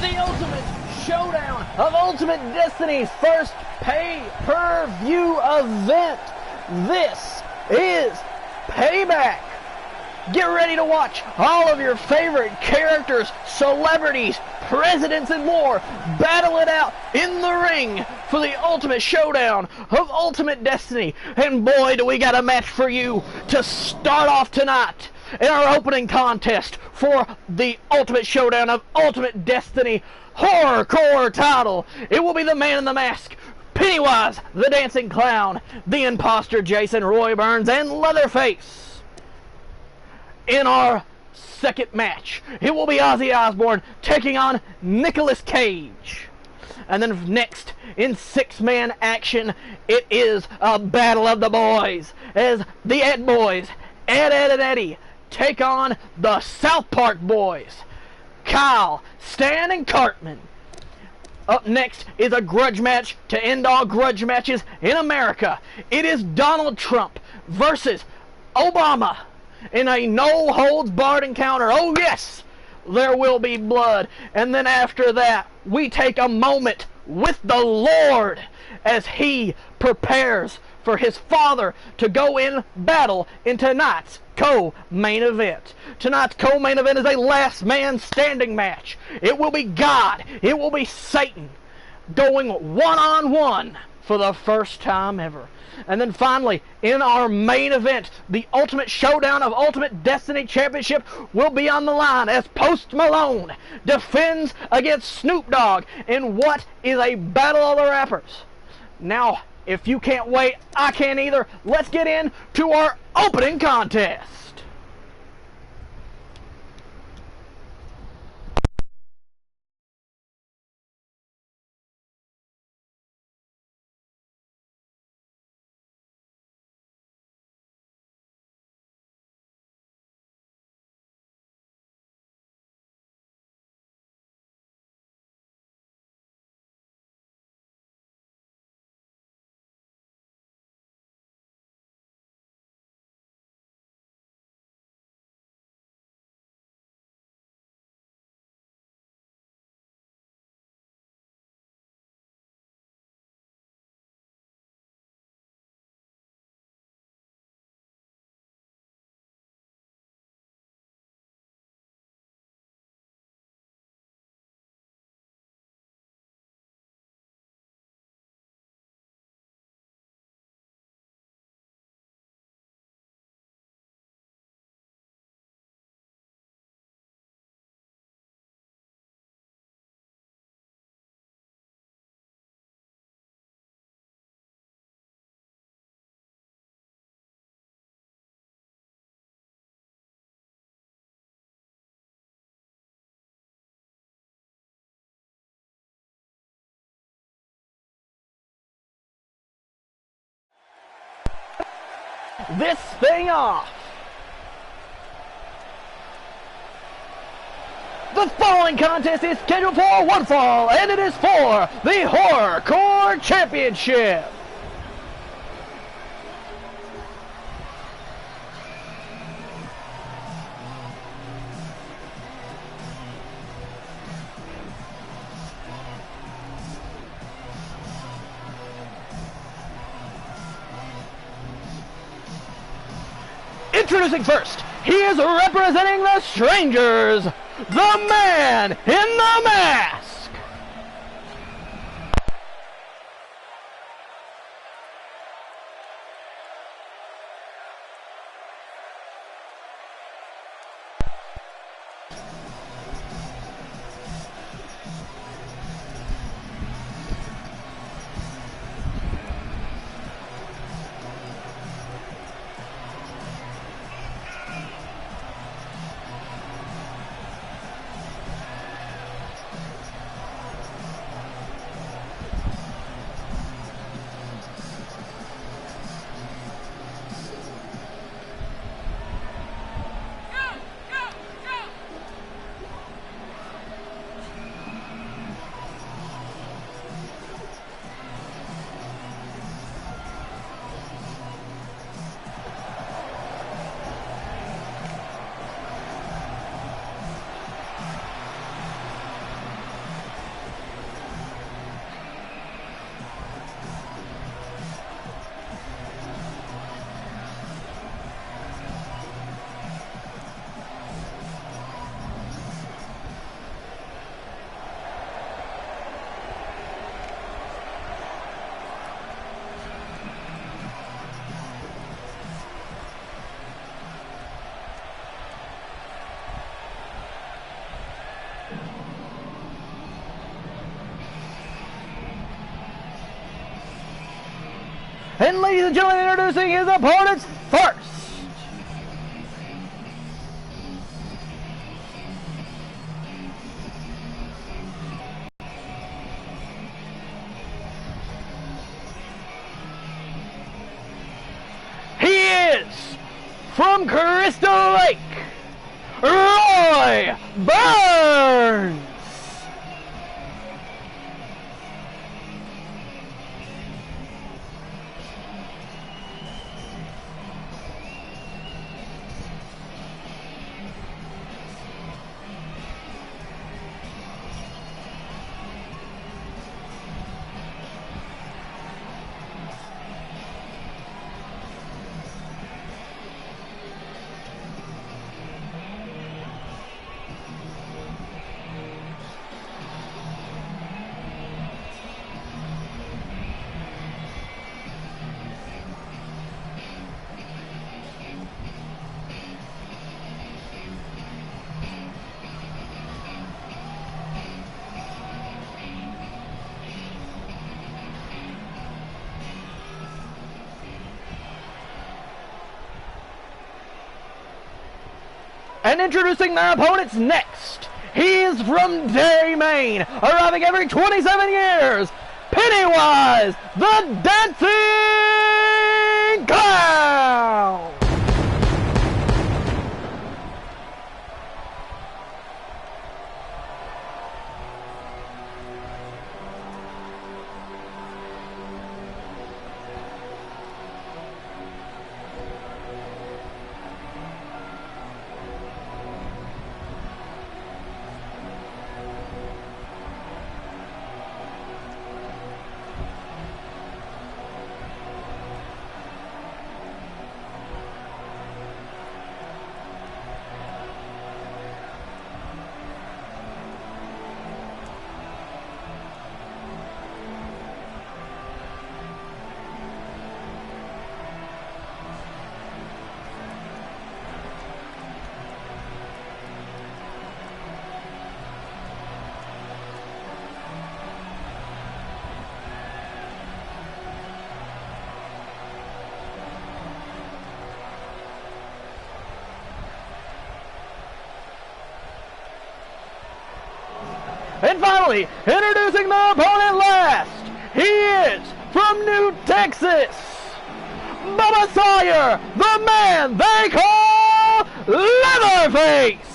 the Ultimate Showdown of Ultimate Destiny's first pay-per-view event. This is Payback. Get ready to watch all of your favorite characters, celebrities, presidents, and more battle it out in the ring for the Ultimate Showdown of Ultimate Destiny. And boy, do we got a match for you to start off tonight in our opening contest for the Ultimate Showdown of Ultimate Destiny Horrorcore title. It will be the Man in the Mask, Pennywise the Dancing Clown, the Imposter Jason Roy Burns, and Leatherface. In our second match, it will be Ozzy Osbourne taking on Nicolas Cage. And then next, in six-man action, it is a battle of the boys, as the Ed Boys, Ed, and Eddie, take on the South Park Boys, Kyle, Stan, and Cartman. Up next is a grudge match to end all grudge matches in America. It is Donald Trump versus Obama in a no-holds-barred encounter. Oh yes, there will be blood. And then after that, we take a moment with the Lord as he prepares for his father to go in battle in tonight's co-main event. Tonight's co-main event is a last man standing match. It will be God, it will be Satan going one-on-one for the first time ever. And then finally, in our main event, the Ultimate Showdown of Ultimate Destiny Championship will be on the line as Post Malone defends against Snoop Dogg in what is a battle of the rappers. Now, if you can't wait, I can't either. Let's get into our opening contest. This thing off. The following contest is scheduled for one fall, and it is for the Horrorcore Championship. Introducing first, he is representing the Strangers, the Man in the Mask. And ladies and gentlemen, introducing his opponents first. He is from Crystal Lake, Roy Burns. And introducing their opponents next, he is from Derry, Maine, arriving every 27 years, Pennywise, the Dancing Clown! And finally, introducing the opponent last, he is from New Texas, Bubba Sawyer, the man they call Leatherface.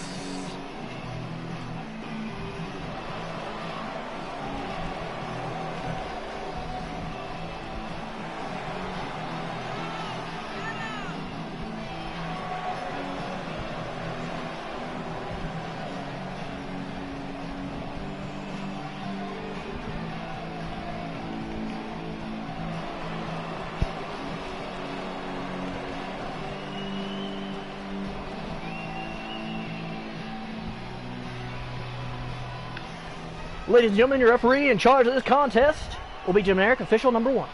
Ladies and gentlemen, your referee in charge of this contest will be generic official number 1.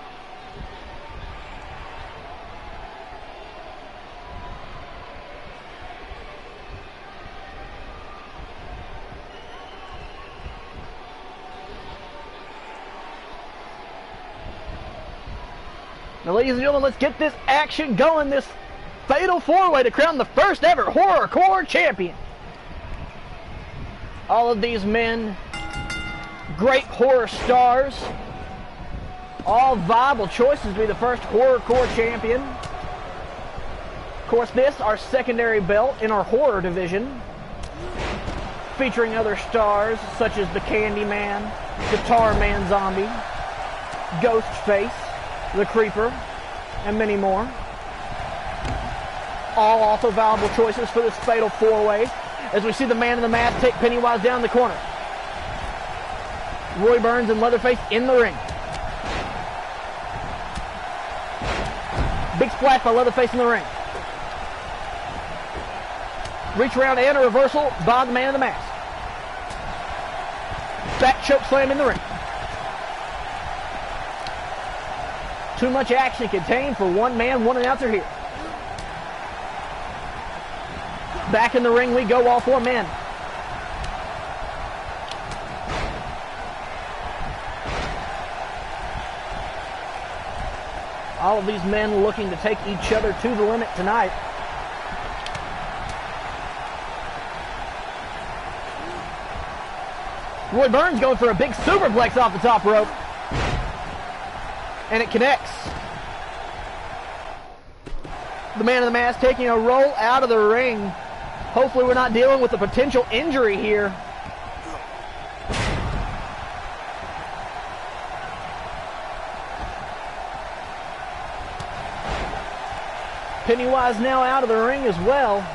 Now, ladies and gentlemen, let's get this action going, this fatal 4-way to crown the first ever horrorcore champion. All of these men, great horror stars, all viable choices to be the first horrorcore champion. Of course, this, our secondary belt in our horror division, featuring other stars such as the Candyman, Guitar Man Zombie, Ghostface, the Creeper, and many more. All also viable choices for this fatal 4-way, as we see the man in the mask take Pennywise down the corner. Roy Burns and Leatherface in the ring. Big splash by Leatherface in the ring. Reach around and a reversal by the man in the mask. Back choke slam in the ring. Too much action contained for one man, one announcer here. Back in the ring we go, all 4 men. All of these men looking to take each other to the limit tonight. Roy Burns going for a big superplex off the top rope. And it connects. The man in the mask taking a roll out of the ring. Hopefully we're not dealing with a potential injury here. Pennywise now out of the ring as well.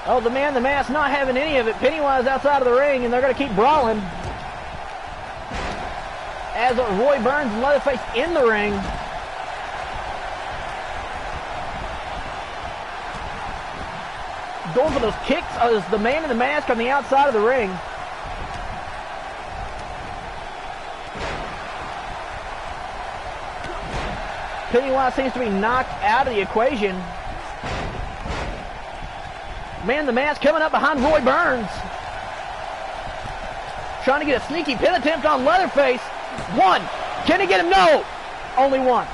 Oh, the man in the mask not having any of it. Pennywise outside of the ring, and they're going to keep brawling. As Roy Burns and Leatherface in the ring. Going for those kicks as the man in the mask on the outside of the ring. Pennywise seems to be knocked out of the equation. Man in the mask coming up behind Roy Burns. Trying to get a sneaky pin attempt on Leatherface. One. Can he get him? No. Only one.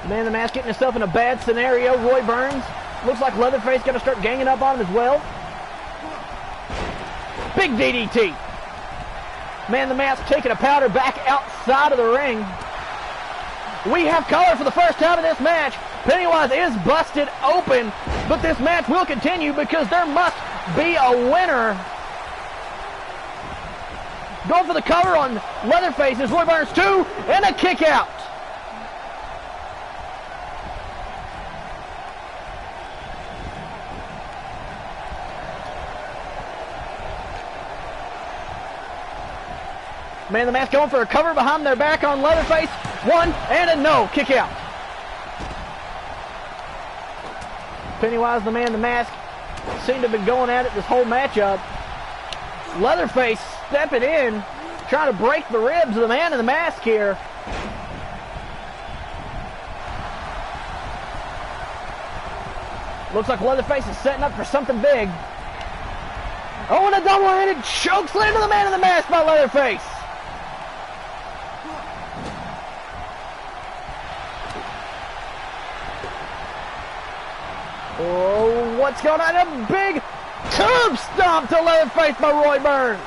Man in the mask getting himself in a bad scenario. Roy Burns. Looks like Leatherface going to start ganging up on him as well. Big DDT. Man in the mask taking a powder back outside of the ring. We have color for the first time in this match. Pennywise is busted open, but this match will continue because there must be a winner. Going for the cover on Leatherface is Roy Burns 2 and a kick out. Man in the mask going for a cover behind their back on Leatherface. One and a no. Kick out. Pennywise, the man in the mask, seem to have been going at it this whole matchup. Leatherface stepping in, trying to break the ribs of the man in the mask here. Looks like Leatherface is setting up for something big. Oh, and a double-handed choke slam to the man in the mask by Leatherface. Oh, what's going on? A big curb stomp to Leatherface by Roy Burns.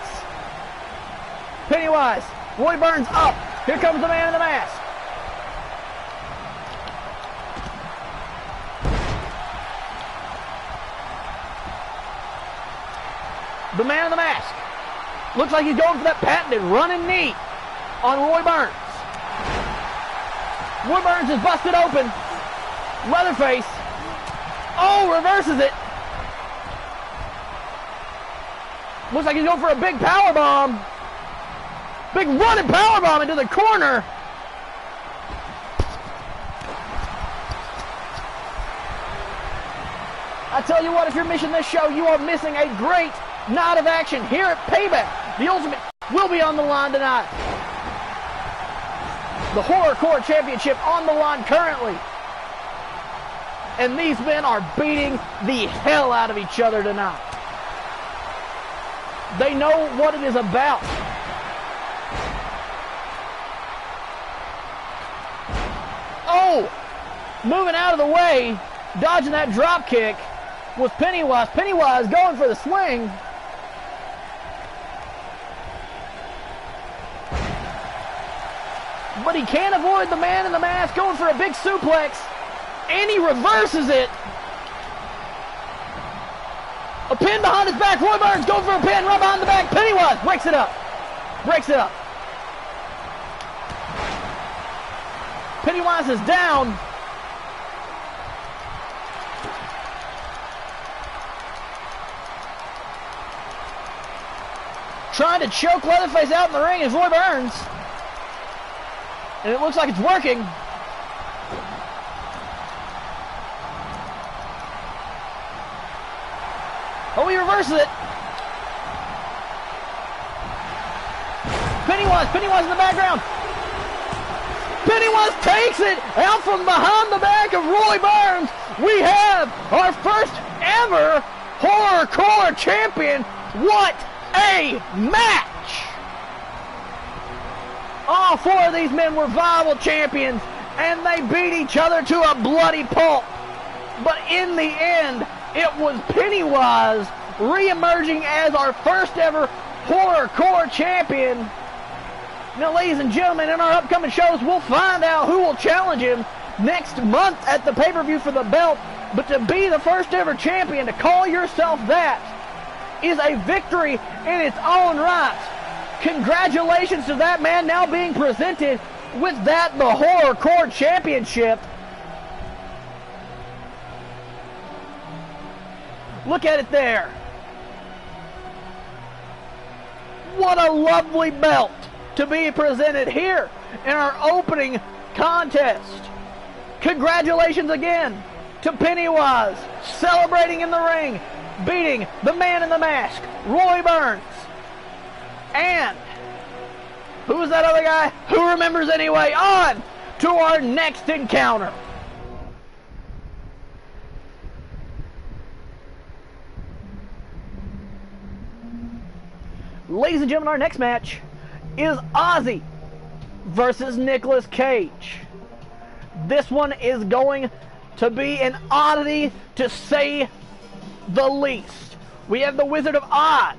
Pennywise, Roy Burns up. Here comes the man in the mask. The man in the mask. Looks like he's going for that patented running knee on Roy Burns. Roy Burns is busted open. Leatherface. Oh, reverses it. Looks like he's going for a big power bomb. Big running power bomb into the corner. I tell you what, if you're missing this show, you are missing a great night of action here at Payback. The Ultimate will be on the line tonight. The Horrorcore Championship on the line currently. And these men are beating the hell out of each other tonight. They know what it is about. Oh! Moving out of the way, dodging that drop kick was Pennywise. Pennywise going for the swing. But he can't avoid the man in the mask going for a big suplex. And he reverses it. A pin behind his back. Roy Burns going for a pin right behind the back. Pennywise breaks it up. Breaks it up. Pennywise is down. Trying to choke Leatherface out in the ring is Roy Burns. And it looks like it's working. Oh, he reverses it. Pennywise in the background. Pennywise takes it out from behind the back of Roy Burns. We have our first ever Horrorcore Champion. What a match! All four of these men were viable champions, and they beat each other to a bloody pulp. But in the end, it was Pennywise re-emerging as our first ever Horrorcore Champion. Now, ladies and gentlemen, in our upcoming shows, we'll find out who will challenge him next month at the pay-per-view for the belt. But to be the first ever champion, to call yourself that, is a victory in its own right. Congratulations to that man now being presented with that, the Horrorcore Championship. Look at it there. What a lovely belt to be presented here in our opening contest. Congratulations again to Pennywise, celebrating in the ring, beating the man in the mask, Roy Burns. And who's that other guy? Who remembers anyway? On to our next encounter. Ladies and gentlemen, our next match is Ozzy versus Nicolas Cage. This one is going to be an oddity, to say the least. We have the Wizard of Oz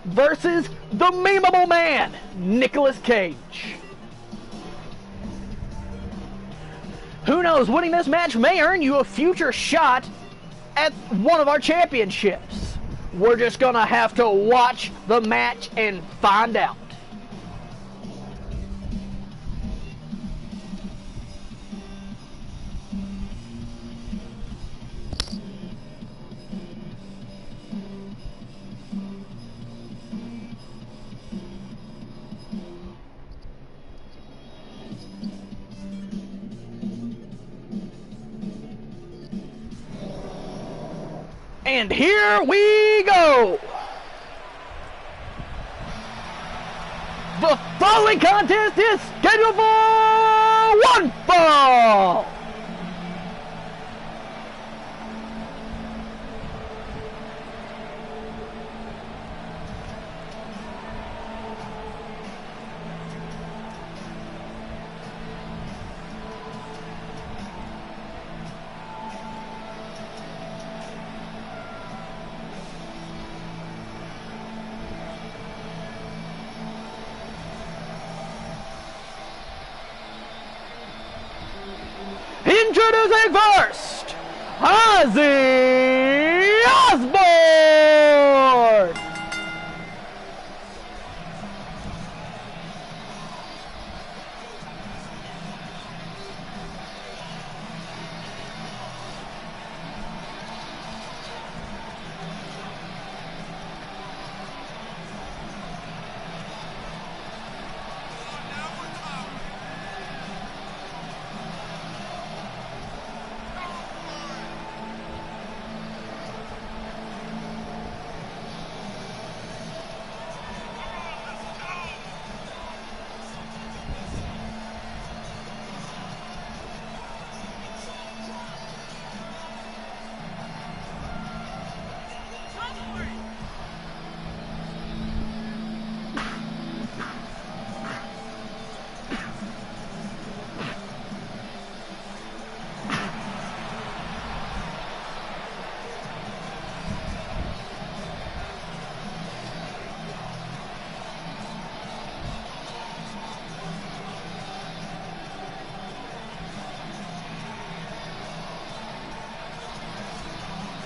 versus the memeable man, Nicolas Cage. Who knows, winning this match may earn you a future shot at one of our championships. We're just gonna have to watch the match and find out. And here we go. The following contest is scheduled for one fall. Introducing first, Ozzy Osbourne.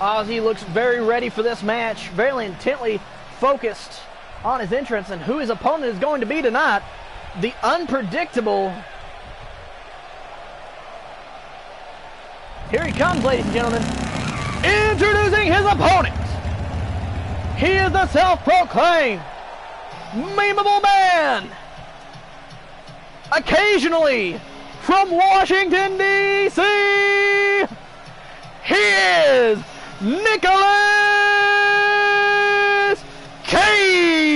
Ozzy looks very ready for this match, very intently focused on his entrance and who his opponent is going to be tonight. The unpredictable. Here he comes, ladies and gentlemen. Introducing his opponent. He is the self-proclaimed memeable man. Occasionally from Washington, D.C., he is Nicolas Cage.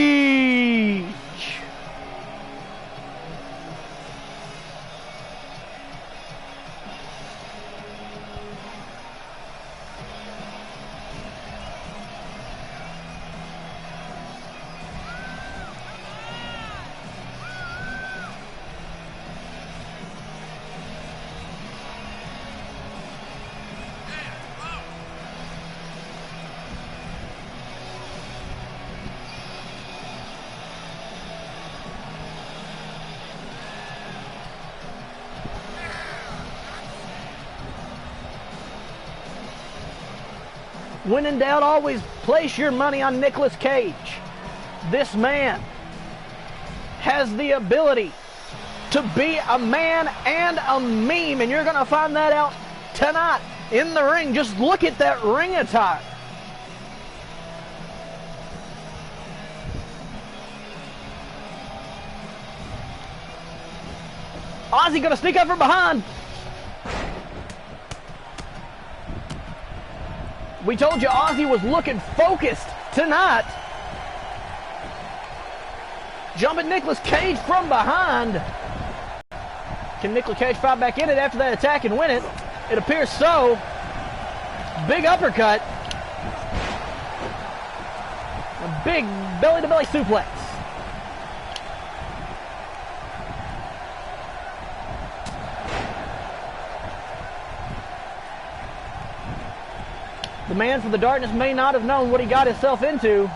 When in doubt, always place your money on Nicolas Cage. This man has the ability to be a man and a meme, and you're going to find that out tonight in the ring. Just look at that ring attire. Ozzy going to sneak up from behind. We told you Ozzy was looking focused tonight. Jumping Nicolas Cage from behind. Can Nicolas Cage fight back in it after that attack and win it? It appears so. Big uppercut. A big belly-to-belly suplex. The man from the darkness may not have known what he got himself into.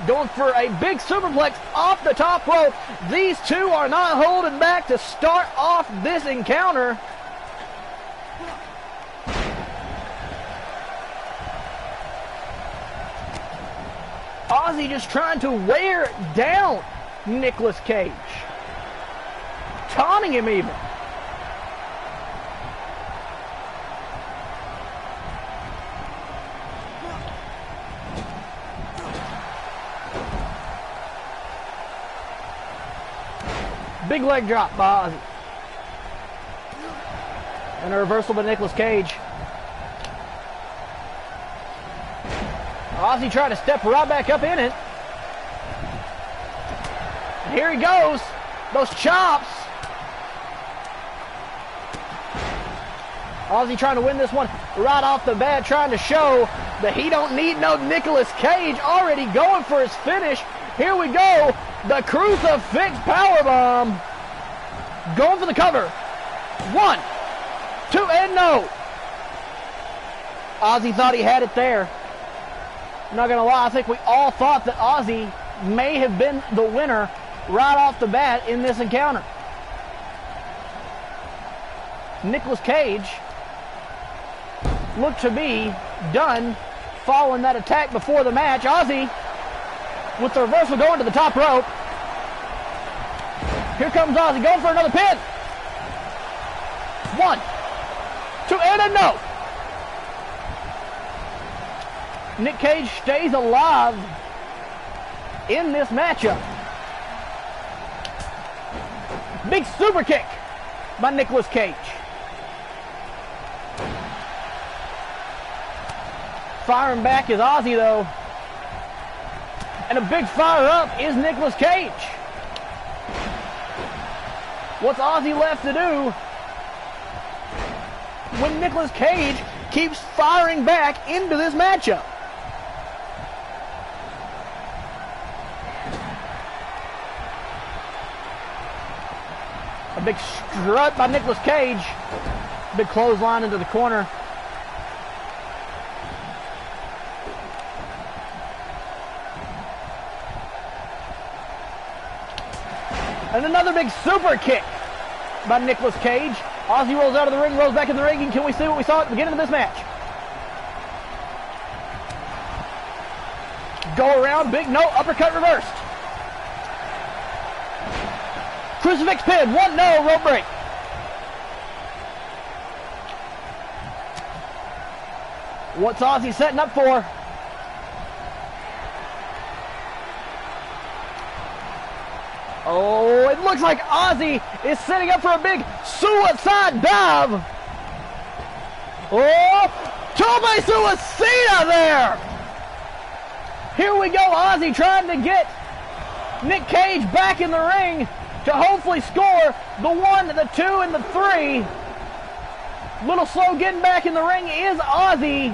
Going for a big superplex off the top rope. These two are not holding back to start off this encounter. Ozzy just trying to wear down Nicolas Cage. Taunting him even. Big leg drop by Ozzy. And a reversal by Nicolas Cage. Ozzy trying to step right back up in it. And here he goes. Those chops. Ozzy trying to win this one right off the bat, trying to show that he don't need no Nicolas Cage. Already going for his finish. Here we go. The crucifix powerbomb. Going for the cover. 1, 2, and no. Ozzy thought he had it there. I'm not going to lie, I think we all thought that Ozzy may have been the winner right off the bat in this encounter. Nicolas Cage looked to be done following that attack before the match. Ozzy with the reversal going to the top rope. Here comes Ozzy going for another pin. 1, 2, and a no. Nick Cage stays alive in this matchup. Big super kick by Nicolas Cage. Firing back is Ozzy though. And a big fire up is Nicolas Cage. What's Ozzy left to do when Nicolas Cage keeps firing back into this matchup? A big strut by Nicolas Cage. Big clothesline into the corner. And another big super kick by Nicolas Cage. Ozzy rolls out of the ring, rolls back in the ring, and can we see what we saw at the beginning of this match? Go around, big no, uppercut reversed. Crucifix pin, 1, no, rope break. What's Ozzy setting up for? Oh, it looks like Ozzy is setting up for a big suicide dive. Oh, Tope Suicida there. Here we go, Ozzy trying to get Nick Cage back in the ring to hopefully score the 1, the 2, and the 3. Little slow getting back in the ring is Ozzy.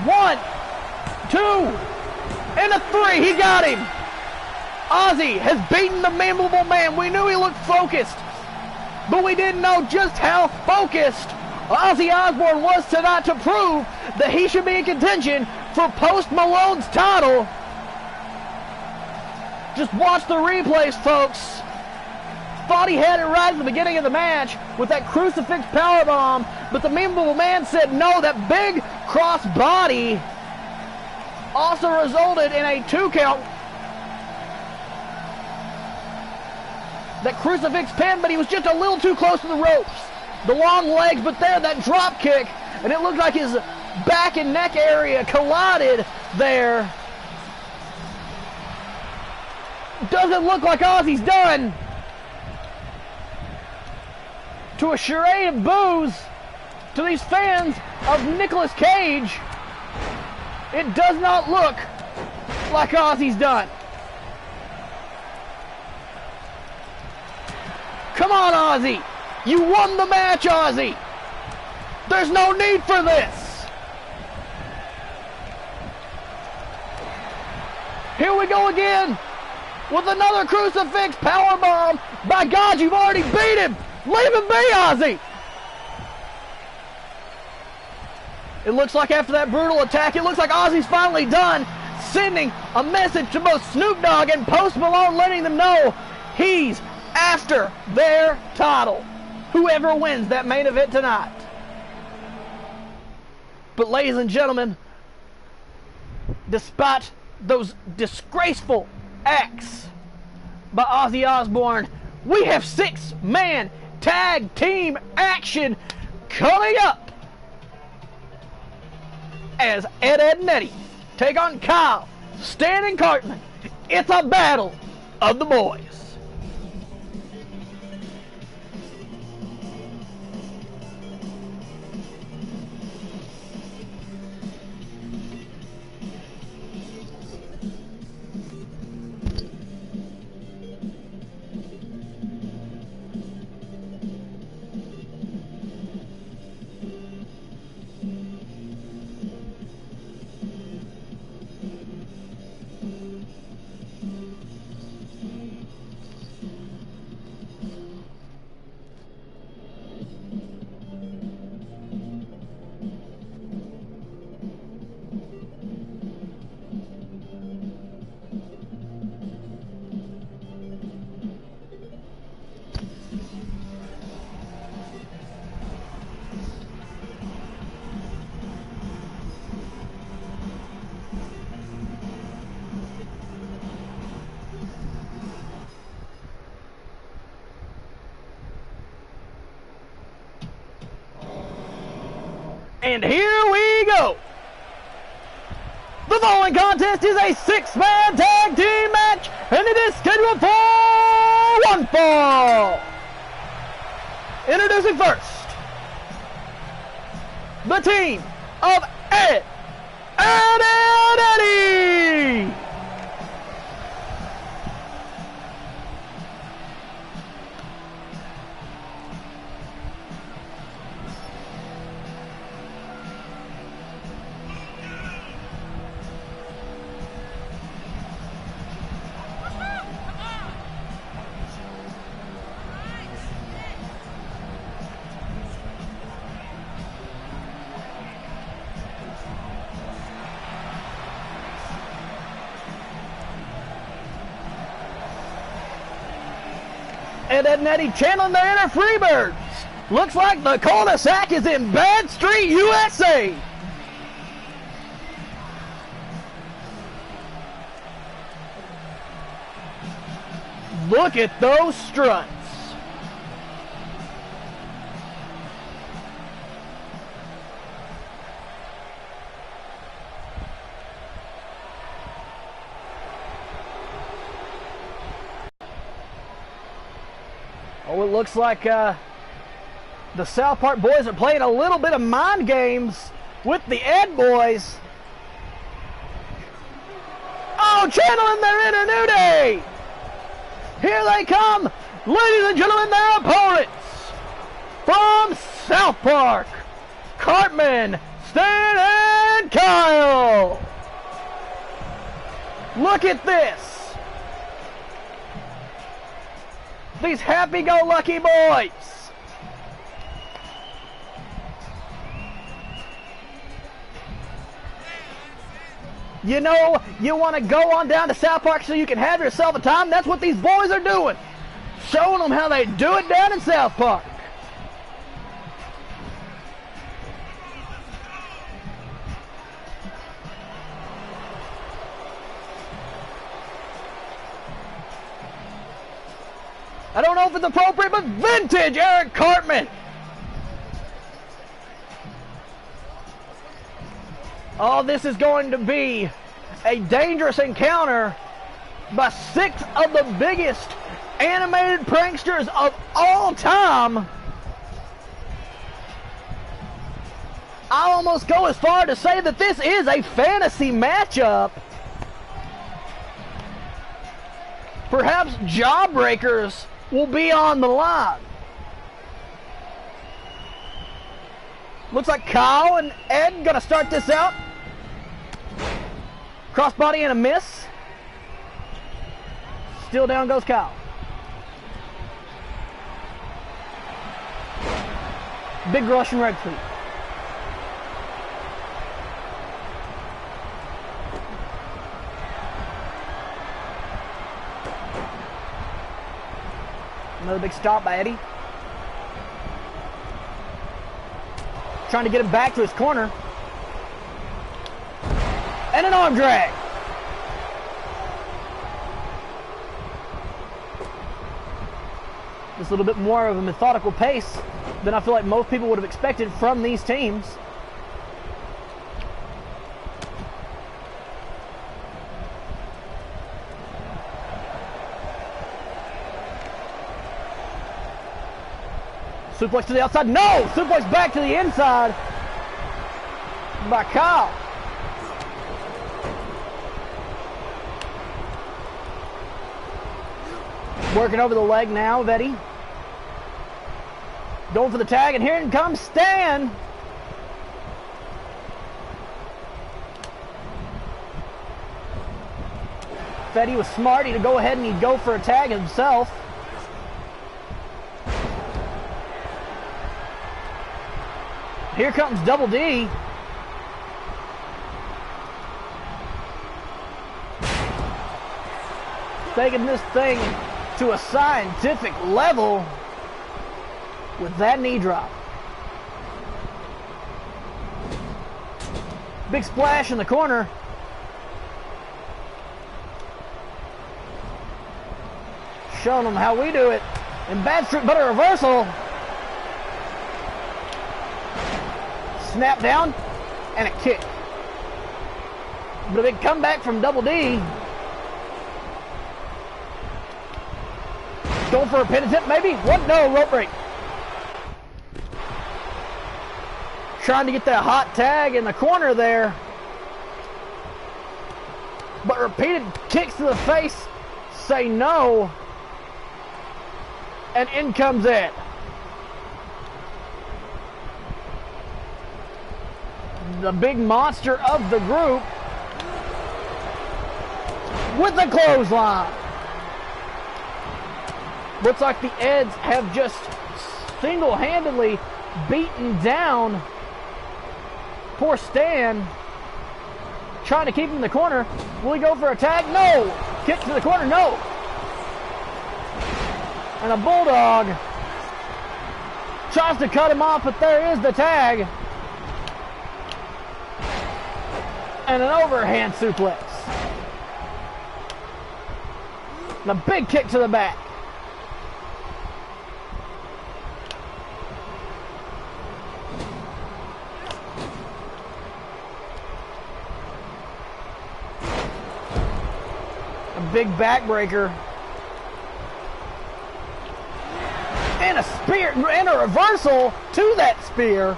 1, 2, and a 3. He got him. Ozzy has beaten the Memorable Man. We knew he looked focused, but we didn't know just how focused Ozzy Osbourne was tonight to prove that he should be in contention for Post Malone's title. Just watch the replays, folks. thought he had it right at the beginning of the match with that crucifix powerbomb, but the Memeable Man said no. That big cross body also resulted in a 2 count. That crucifix pin, but he was just a little too close to the ropes. The long legs, but there, that drop kick, and it looked like his back and neck area collided there. Doesn't look like Ozzy's done. To a charade of boos to these fans of Nicolas Cage, it does not look like Ozzy's done. Come on, Ozzy. You won the match, Ozzy. There's no need for this. Here we go again with another crucifix powerbomb. By God, you've already beat him. Leave him be, Ozzy. It looks like after that brutal attack, it looks like Ozzy's finally done, sending a message to both Snoop Dogg and Post Malone, letting them know he's after their title, whoever wins that main event tonight. But ladies and gentlemen, despite those disgraceful acts by Ozzy Osbourne, we have 6-man tag team action coming up as Ed and Eddie take on Kyle, Stan, and Cartman. It's a battle of the boys. And here we go. The following contest is a 6-man tag team match, and it is scheduled for one fall. Introducing first, the team of Ed and Eddie. Ed and Eddie channeling their inner Freebirds. Looks like the cul-de-sac is in Bad Street, USA. Look at those struts. Oh, it looks like the South Park boys are playing a little bit of mind games with the Ed boys. Oh, channeling their inner New Day. Here they come, ladies and gentlemen, their opponents from South Park, Cartman, Stan, and Kyle. Look at this. These happy-go-lucky boys. You know, you want to go on down to South Park so you can have yourself a time. That's what these boys are doing. Showing them how they do it down in South Park. I don't know if it's appropriate, but vintage Eric Cartman. Oh, this is going to be a dangerous encounter by 6 of the biggest animated pranksters of all time. I'll almost go as far to say that this is a fantasy matchup. Perhaps jawbreakers will be on the line. Looks like Kyle and Ed gonna start this out. Crossbody and a miss. Still down goes Kyle. Big Russian red cleat. Another big stop by Eddie. Trying to get him back to his corner. And an arm drag. Just a little bit more of a methodical pace than I feel like most people would have expected from these teams. Suplex to the outside. No! Suplex back to the inside by Kyle. Working over the leg now of Eddie. Going for the tag, and here comes Stan. If Eddie was smart, he'd go ahead and he'd go for a tag himself. Here comes Double D. Taking this thing to a scientific level with that knee drop. Big splash in the corner. Showing them how we do it. And bad street, but a reversal. Snap down and a kick. But a big comeback from Double D. Going for a pin attempt, maybe? What? No, rope break. Trying to get that hot tag in the corner there. But repeated kicks to the face say no. And in comes Ed. The big monster of the group with the clothesline. Looks like the Eds have just single-handedly beaten down poor Stan. Trying to keep him in the corner. Will he go for a tag? No! Kick to the corner, no! And a bulldog tries to cut him off, but there is the tag. And an overhand suplex. And a big kick to the back. A big backbreaker. And a spear, and a reversal to that spear.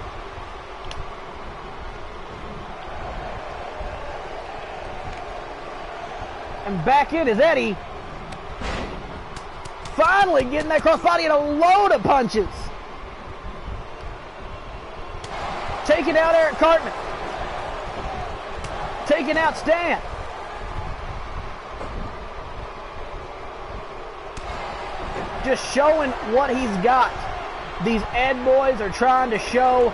And back in is Eddie. Finally getting that crossbody and a load of punches. Taking out Eric Cartman. Taking out Stan. Just showing what he's got. These Ed boys are trying to show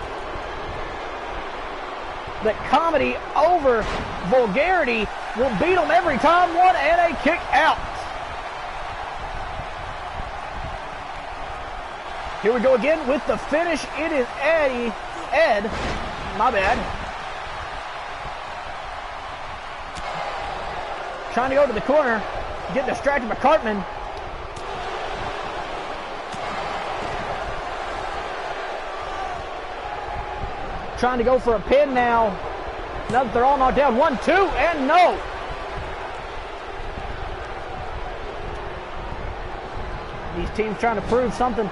that comedy over vulgarity will beat them every time. One and a kick out. Here we go again with the finish. It is Ed, my bad. Trying to go to the corner, getting distracted by Cartman. Trying to go for a pin now. Now that they're all knocked down. 1, 2, and no. These teams trying to prove something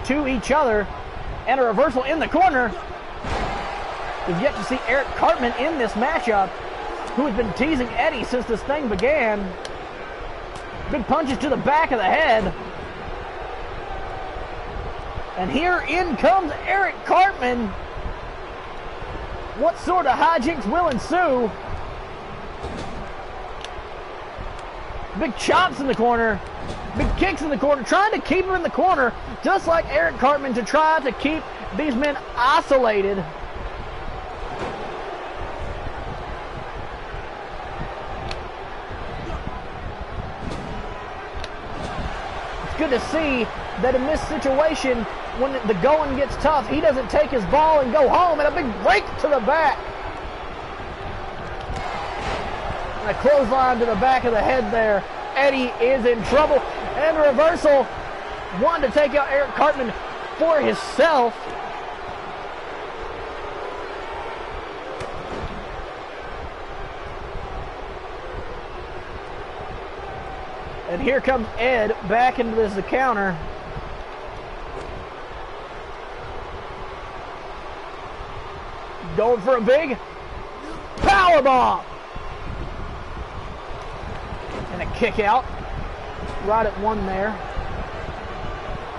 to each other. And a reversal in the corner. We've yet to see Eric Cartman in this matchup, who has been teasing Eddie since this thing began. Big punches to the back of the head. And here in comes Eric Cartman. What sort of hijinks will ensue? Big chops in the corner. Big kicks in the corner. Trying to keep him in the corner, just like Eric Cartman, to try to keep these men isolated. It's good to see that in this situation, when the going gets tough, he doesn't take his ball and go home, and a big break to the back. And a clothesline to the back of the head there. Eddie is in trouble. And a reversal. Wanted to take out Eric Cartman for himself. And here comes Ed back into this counter. Going for a big powerbomb. And a kick out. Right at one there.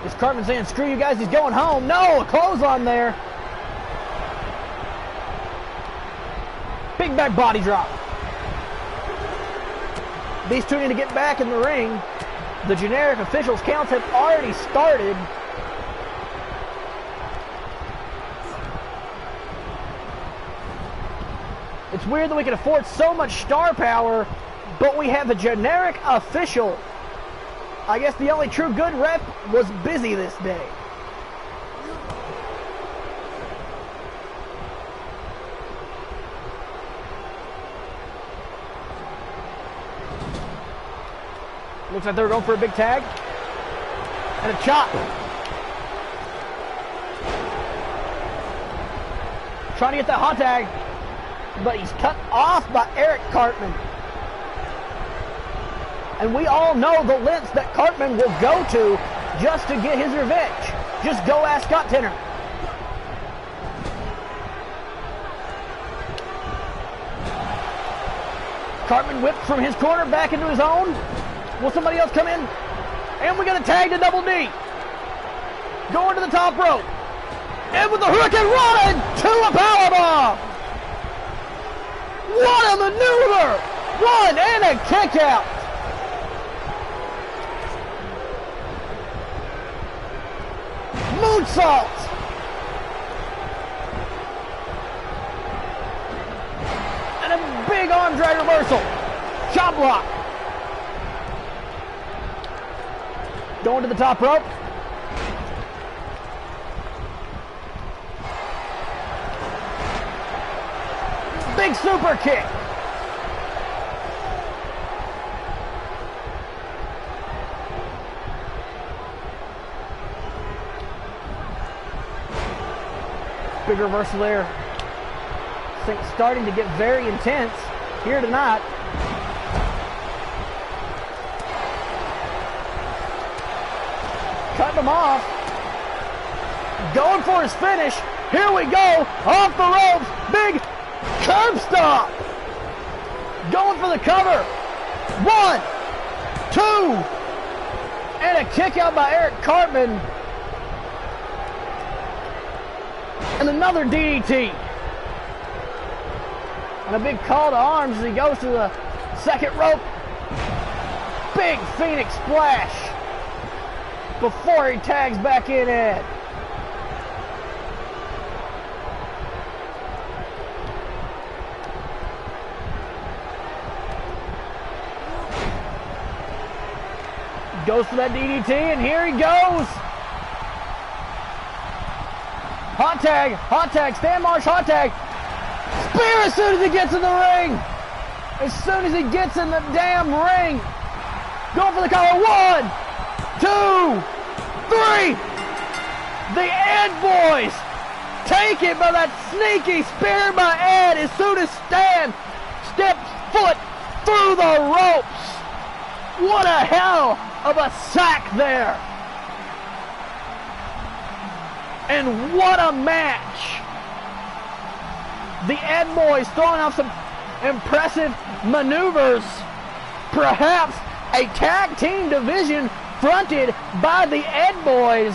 Is Cartman saying, screw you guys, he's going home? No, a clothesline there. Big back body drop. These two need to get back in the ring. The generic officials counts have already started. It's weird that we can afford so much star power, but we have a generic official. I guess the only true good rep was busy this day. Looks like they're going for a big tag. And a chop. Trying to get that hot tag, but he's cut off by Eric Cartman. And we all know the lengths that Cartman will go to just to get his revenge. Just go ask Scott Tenner. Cartman whipped from his corner back into his own. Will somebody else come in? And we got a tag to Double D. Going to the top rope. And with the Hurricane Rana to a powerbomb. What a maneuver! One and a kick out. Moonsault. And a big arm drag reversal. Chop block. Going to the top rope. Big super kick. Big reversal there. Things starting to get very intense here tonight. Cutting him off. Going for his finish. Here we go. Off the ropes. Big curb stop. Going for the cover. 1, 2. And a kick out by Eric Cartman. And another DDT. And a big call to arms as he goes to the second rope. Big Phoenix splash before he tags back in Ed. Goes for that DDT, and here he goes. Hot tag, Stan Marsh hot tag. Spear as soon as he gets in the ring. As soon as he gets in the damn ring. Going for the collar. 1, 2, 3. The Ed boys take it by that sneaky spear by Ed as soon as Stan steps foot through the ropes. What a hell of a sack there. And what a match. The Ed boys throwing off some impressive maneuvers. Perhaps a tag team division fronted by the Ed boys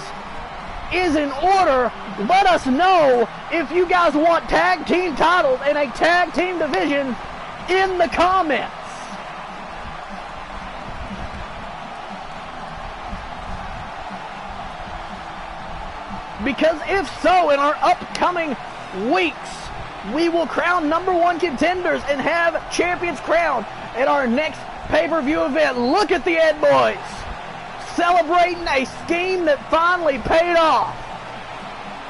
is in order. Let us know if you guys want tag team titles and a tag team division in the comments. Because if so, in our upcoming weeks, we will crown #1 contenders and have champions crowned at our next pay-per-view event. Look at the Ed boys celebrating a scheme that finally paid off.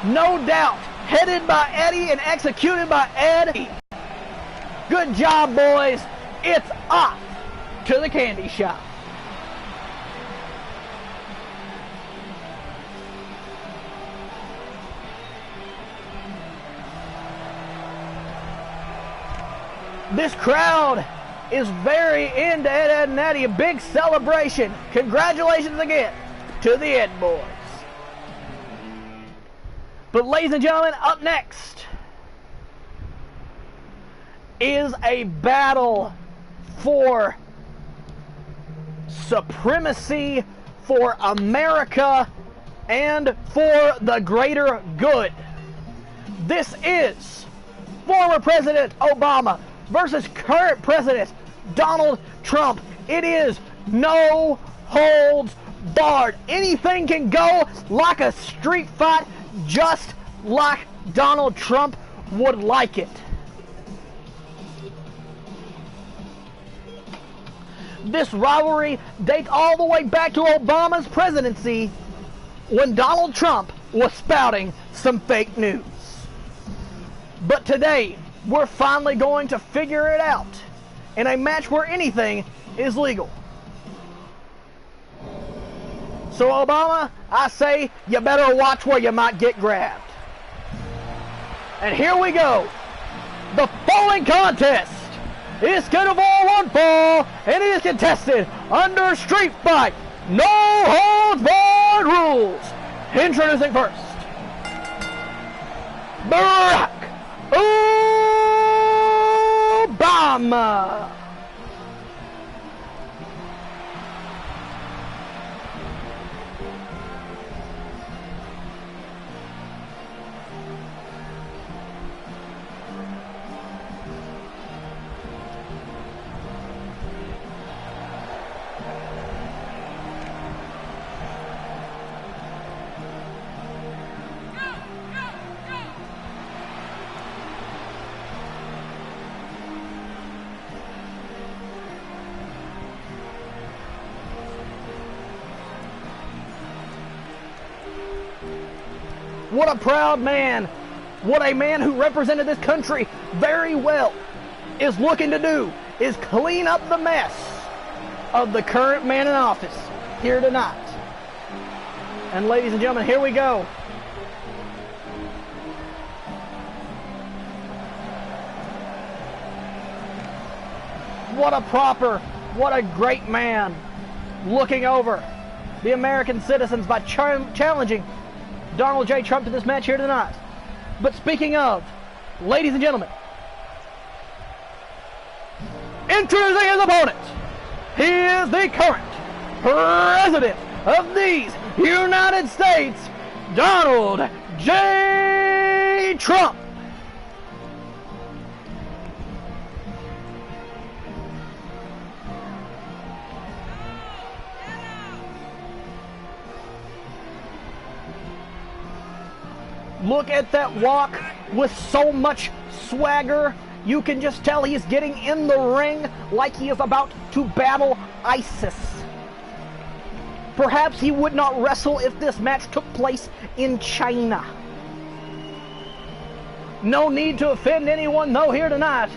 No doubt, headed by Eddie and executed by Ed. Good job, boys. It's off to the candy shop. This crowd is very into Ed and Eddie. A big celebration. Congratulations again to the Ed boys. But ladies and gentlemen, up next is a battle for supremacy, for America, and for the greater good. This is former President Obama versus current President Donald Trump. It is no holds barred. Anything can go like a street fight, just like Donald Trump would like it. This rivalry dates all the way back to Obama's presidency when Donald Trump was spouting some fake news. But today, we're finally going to figure it out in a match where anything is legal. So Obama, I say you better watch where you might get grabbed. And here we go. The following contest is scheduled for one fall, and it is contested under street fight, no holds barred rules. Introducing first, Barack Obama. What a proud man, what a man who represented this country very well is looking to do, is clean up the mess of the current man in office here tonight. And ladies and gentlemen, here we go. What a great man looking over the American citizens by challenging Donald J. Trump to this match here tonight. But speaking of, ladies and gentlemen, introducing his opponent, he is the current President of these United States, Donald J. Trump. Look at that walk with so much swagger. You can just tell he's getting in the ring like he is about to battle ISIS. Perhaps he would not wrestle if this match took place in China. No need to offend anyone, though, here tonight.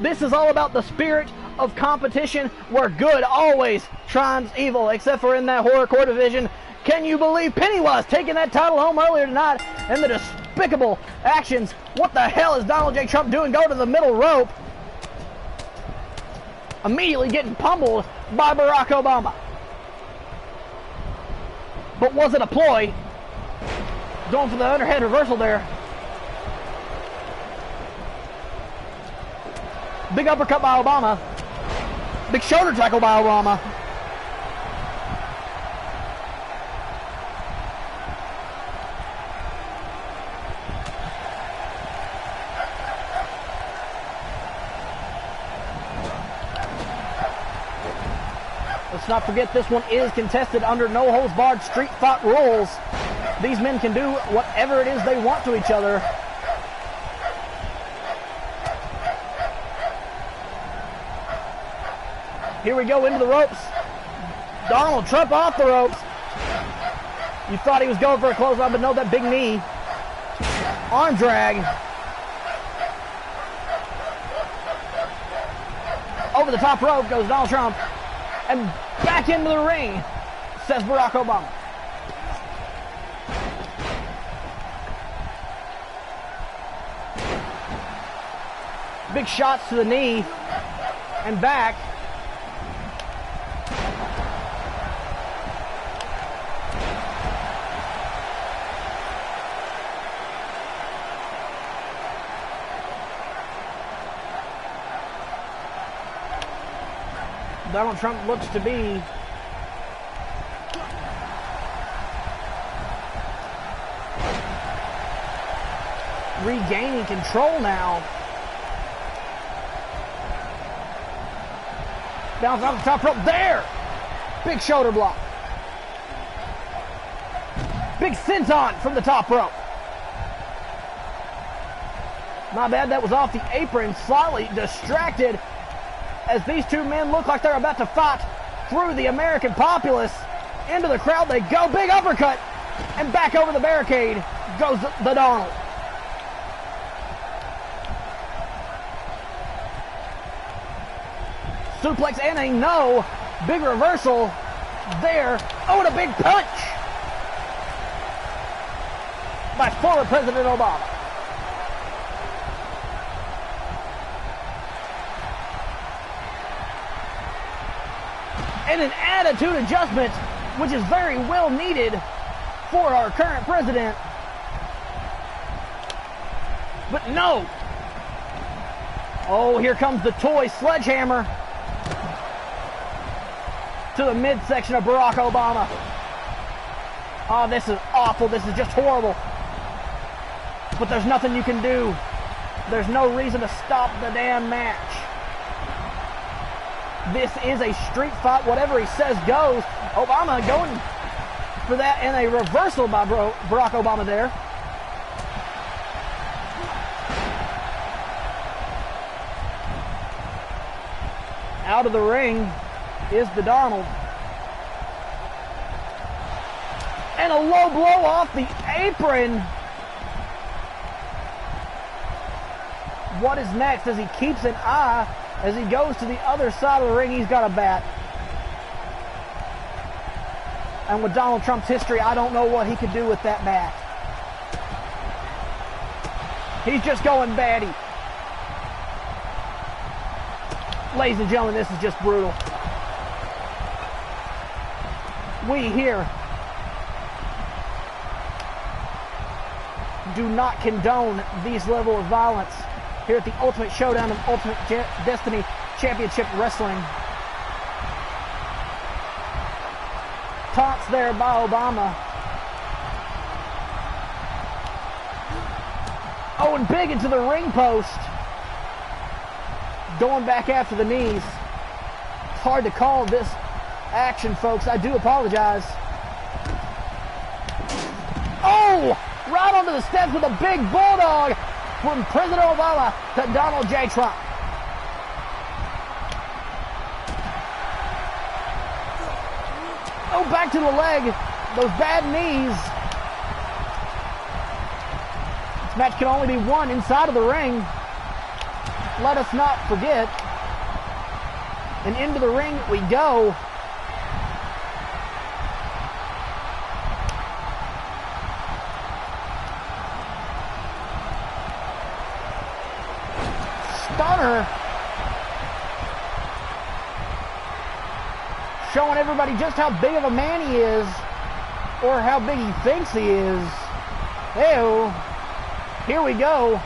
This is all about the spirit of competition where good always triumphs evil, except for in that horrorcore division. Can you believe Pennywise taking that title home earlier tonight and the despicable actions? What the hell is Donald J. Trump doing? Go to the middle rope. Immediately getting pummeled by Barack Obama. But was it a ploy? Going for the underhand reversal there. Big uppercut by Obama. Big shoulder tackle by Obama. Let's not forget this one is contested under no-holds-barred street fight rules. These men can do whatever it is they want to each other. Here we go into the ropes. Donald Trump off the ropes. You thought he was going for a clothesline, but no, that big knee. Arm drag. Over the top rope goes Donald Trump. And back into the ring, says Barack Obama. Big shots to the knee and back. Donald Trump looks to be regaining control now. Bounce off the top rope there. Big shoulder block. Big senton from the top rope. My bad, that was off the apron. Slightly distracted as these two men look like they're about to fight through the American populace. Into the crowd they go. Big uppercut. And back over the barricade goes the Donald. Suplex and a no. Big reversal there. Oh, and a big punch by former President Obama. And an attitude adjustment, which is very well needed for our current president. But no. Oh, here comes the toy sledgehammer to the midsection of Barack Obama. Oh, this is awful. This is just horrible. But there's nothing you can do. There's no reason to stop the damn match. This is a street fight. Whatever he says goes. Obama going for that, and a reversal by Barack Obama there. Out of the ring is the Donald. And a low blow off the apron. What is next as he keeps an eye as he goes to the other side of the ring? He's got a bat. And with Donald Trump's history, I don't know what he could do with that bat. He's just going batty. Ladies and gentlemen, this is just brutal. We here do not condone these level of violence here at the Ultimate Showdown of Ultimate Destiny Championship Wrestling. Taunts there by Obama. Oh, and big into the ring post. Going back after the knees. It's hard to call this action, folks. I do apologize. Oh! Right onto the steps with a big bulldog from President Obama to Donald J. Trump. Oh, back to the leg. Those bad knees. It's match can only be won inside of the ring. Let us not forget. And into the ring we go. Stunner. Showing everybody just how big of a man he is, or how big he thinks he is. Ew. Here we go.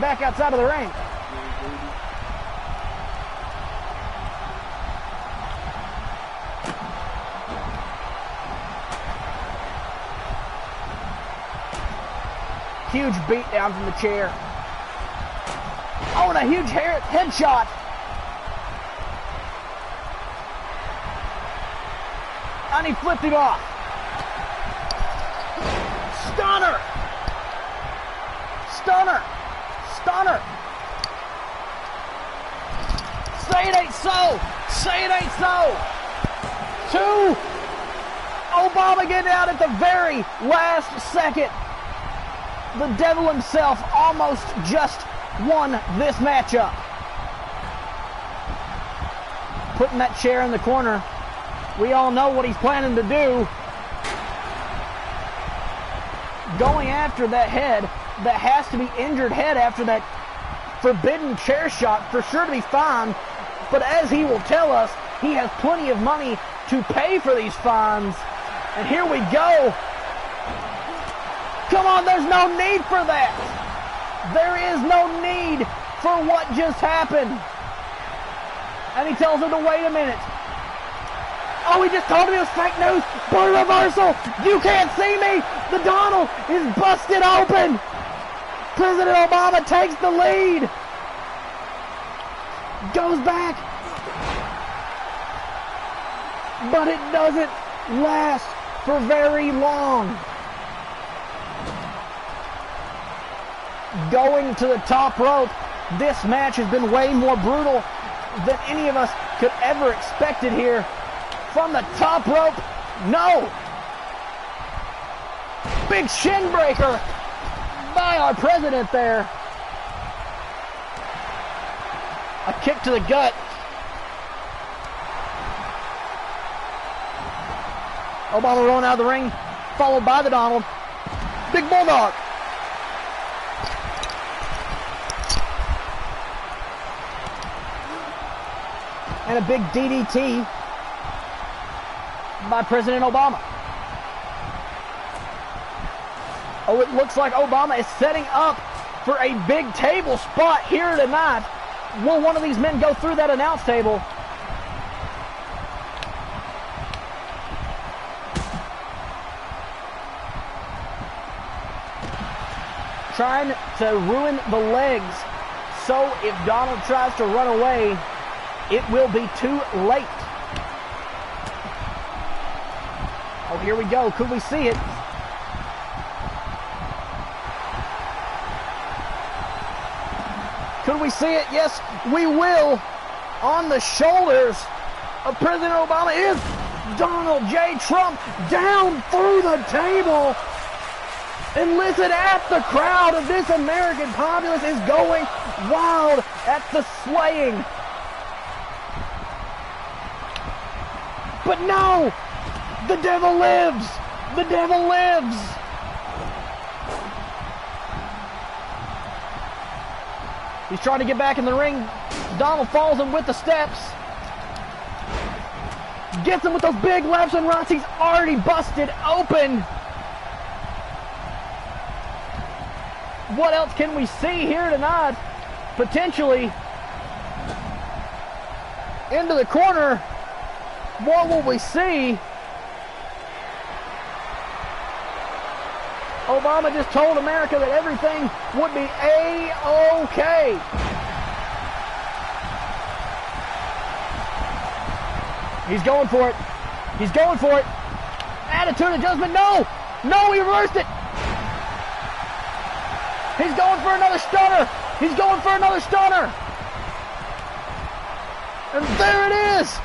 Back outside of the ring. Huge beat down from the chair. Oh, and a huge headshot. And he flipped him off. Stunner. Stunner. Stunner. Say it ain't so. Say it ain't so. 2. Obama getting out at the very last second. The devil himself almost just won this matchup. Putting that chair in the corner. We all know what he's planning to do. Going after that head, that has to be injured head after that forbidden chair shot, for sure to be fine. But as he will tell us, he has plenty of money to pay for these fines. And here we go. Come on, there's no need for that. There is no need for what just happened. And he tells him to wait a minute. Oh, he just told me it was fake news. But reversal. You can't see me. The Donald is busted open. President Obama takes the lead. Goes back. But it doesn't last for very long. Going to the top rope. This match has been way more brutal than any of us could ever expect it here. From the top rope, no. Big shin breaker by our president there. A kick to the gut. Obama rolling out of the ring, followed by the Donald. Big Bulldog. And a big DDT by President Obama. Oh, it looks like Obama is setting up for a big table spot here tonight. Will one of these men go through that announce table? Trying to ruin the legs. So if Donald tries to run away, it will be too late. Oh, here we go. Could we see it? Could we see it? Yes, we will. On the shoulders of President Obama is Donald J. Trump, down through the table. And listen at the crowd of this American populace is going wild at the slaying. But no! The devil lives! The devil lives! He's trying to get back in the ring. Donald follows him with the steps. Gets him with those big lefts and rights. He's already busted open. What else can we see here tonight? Potentially into the corner. What will we see? Obama just told America that everything would be A-OK. He's going for it. He's going for it. Attitude adjustment. No. No, he reversed it. He's going for another stunner. He's going for another stunner. And there it is.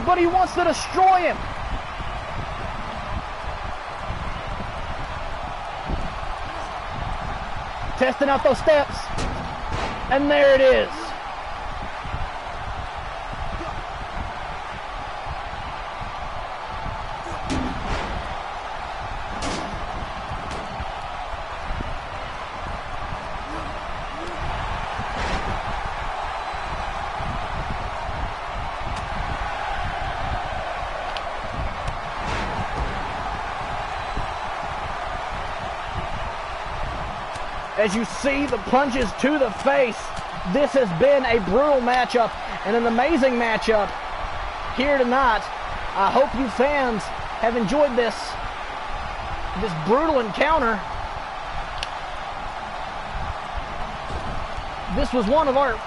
but he wants to destroy him. Testing out those steps. And there it is. As you see the punches to the face, this has been a brutal matchup and an amazing matchup here tonight. I hope you fans have enjoyed this brutal encounter. This was one of our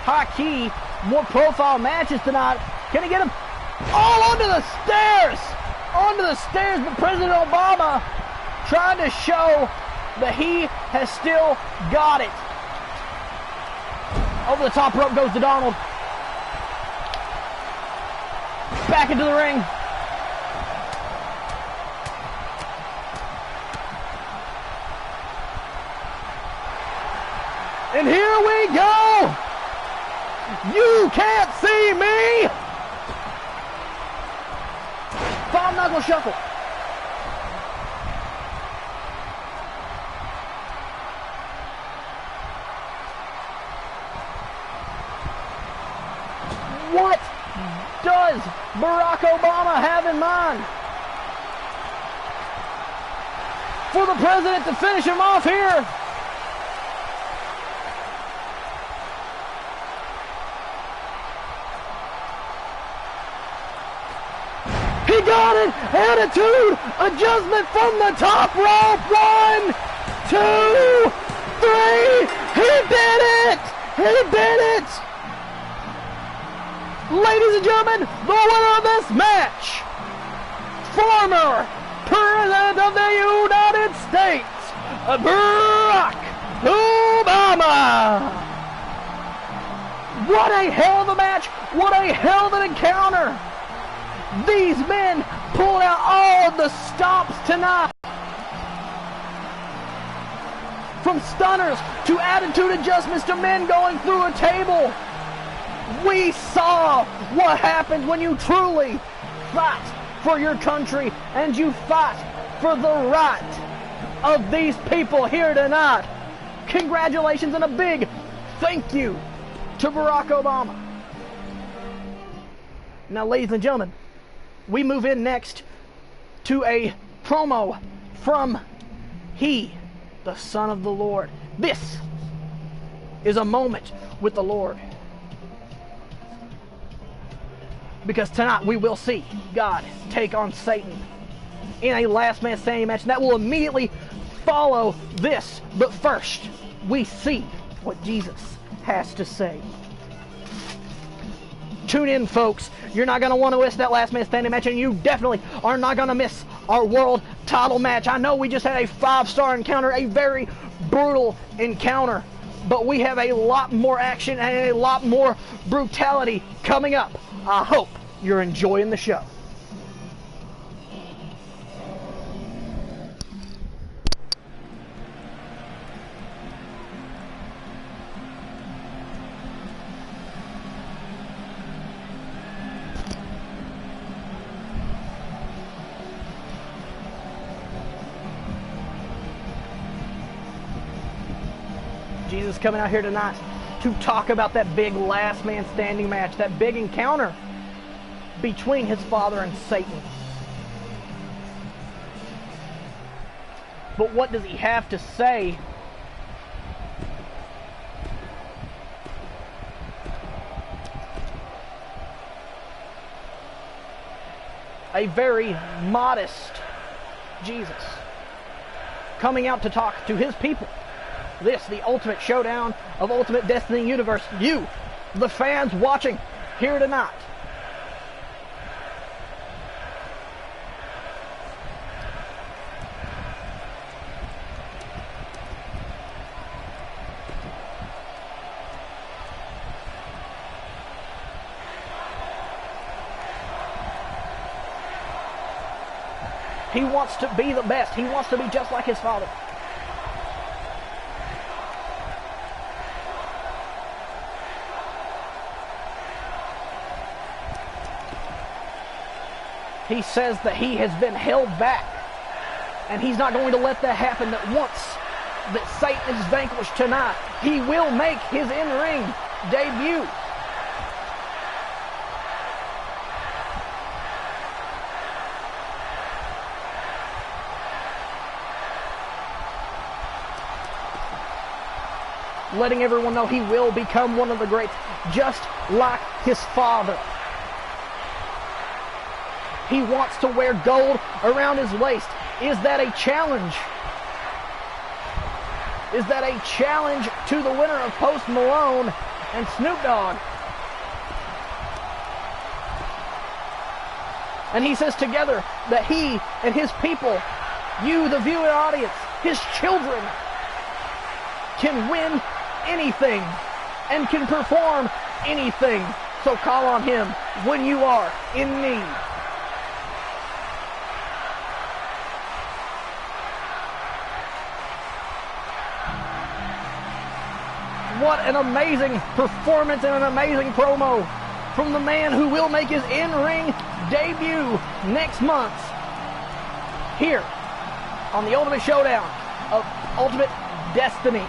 high-key, more profile matches tonight. Can he get him? Oh, onto the stairs! Onto the stairs, but President Obama trying to show that he has still got it. Over the top rope goes to Donald. Back into the ring. And here we go. You can't see me. Five knuckle shuffle. What does Barack Obama have in mind for the president to finish him off here? He got it! Attitude adjustment from the top rope. 1, 2, 3. He did it! He did it! Ladies and gentlemen, the winner of this match, former President of the United States, Barack Obama. What a hell of a match. What a hell of an encounter. These men pulled out all of the stops tonight. From stunners to attitude adjustments to men going through a table. We saw what happens when you truly fight for your country and you fight for the right of these people here tonight. Congratulations and a big thank you to Barack Obama. Now, ladies and gentlemen, we move in next to a promo from He, the Son of the Lord. This is a moment with the Lord. Because tonight we will see God take on Satan in a last man standing match. And that will immediately follow this. But first, we see what Jesus has to say. Tune in, folks. You're not going to want to miss that last man standing match. And you definitely are not going to miss our world title match. I know we just had a 5-star encounter, a very brutal encounter. But we have a lot more action and a lot more brutality coming up. I hope you're enjoying the show. Jesus coming out here tonight to talk about that big last man standing match, that big encounter between his father and Satan. But what does he have to say? A very modest Jesus coming out to talk to his people. This, the ultimate showdown of Ultimate Destiny Universe. You, the fans watching here tonight. He wants to be the best. He wants to be just like his father. He says that he has been held back, and he's not going to let that happen. That once that Satan is vanquished tonight, he will make his in-ring debut. Letting everyone know he will become one of the greats, just like his father. He wants to wear gold around his waist. Is that a challenge? Is that a challenge to the winner of Post Malone and Snoop Dogg? And he says together that he and his people, you, the viewing audience, his children, can win anything and can perform anything. So call on him when you are in need. What an amazing performance and an amazing promo from the man who will make his in-ring debut next month here on the Ultimate Showdown of Ultimate Destiny.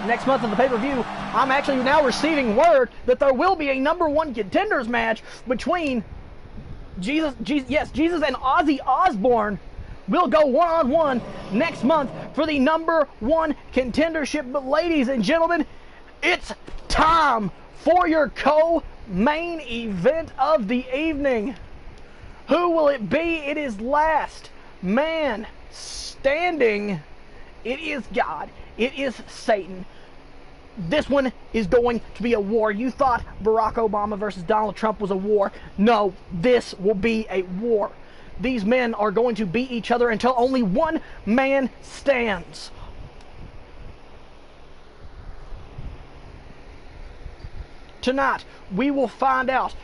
Next month of the pay-per-view, I'm actually now receiving word that there will be a #1 contenders match between Jesus and Ozzy Osbourne. We'll go one-on-one next month for the #1 contendership. But ladies and gentlemen, it's time for your co-main event of the evening. Who will it be? It is last man standing. It is God. It is Satan. This one is going to be a war. You thought Barack Obama versus Donald Trump was a war. No, this will be a war. These men are going to beat each other until only one man stands. Tonight, we will find out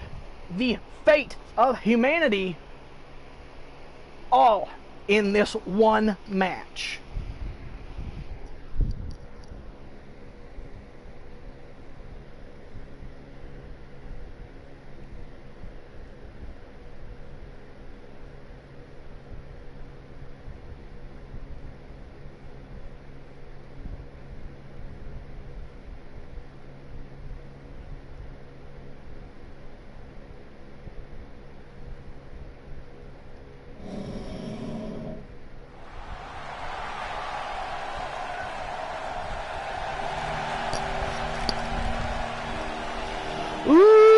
the fate of humanity, all in this one match.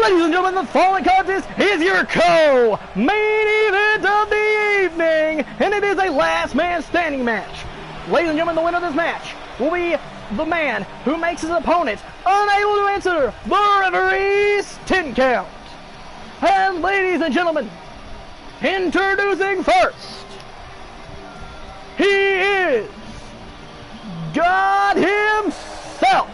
Ladies and gentlemen, the following contest is your co-main event of the evening, and it is a last man standing match. Ladies and gentlemen, the winner of this match will be the man who makes his opponent unable to answer the referee's 10 count. And ladies and gentlemen, introducing first, he is God himself.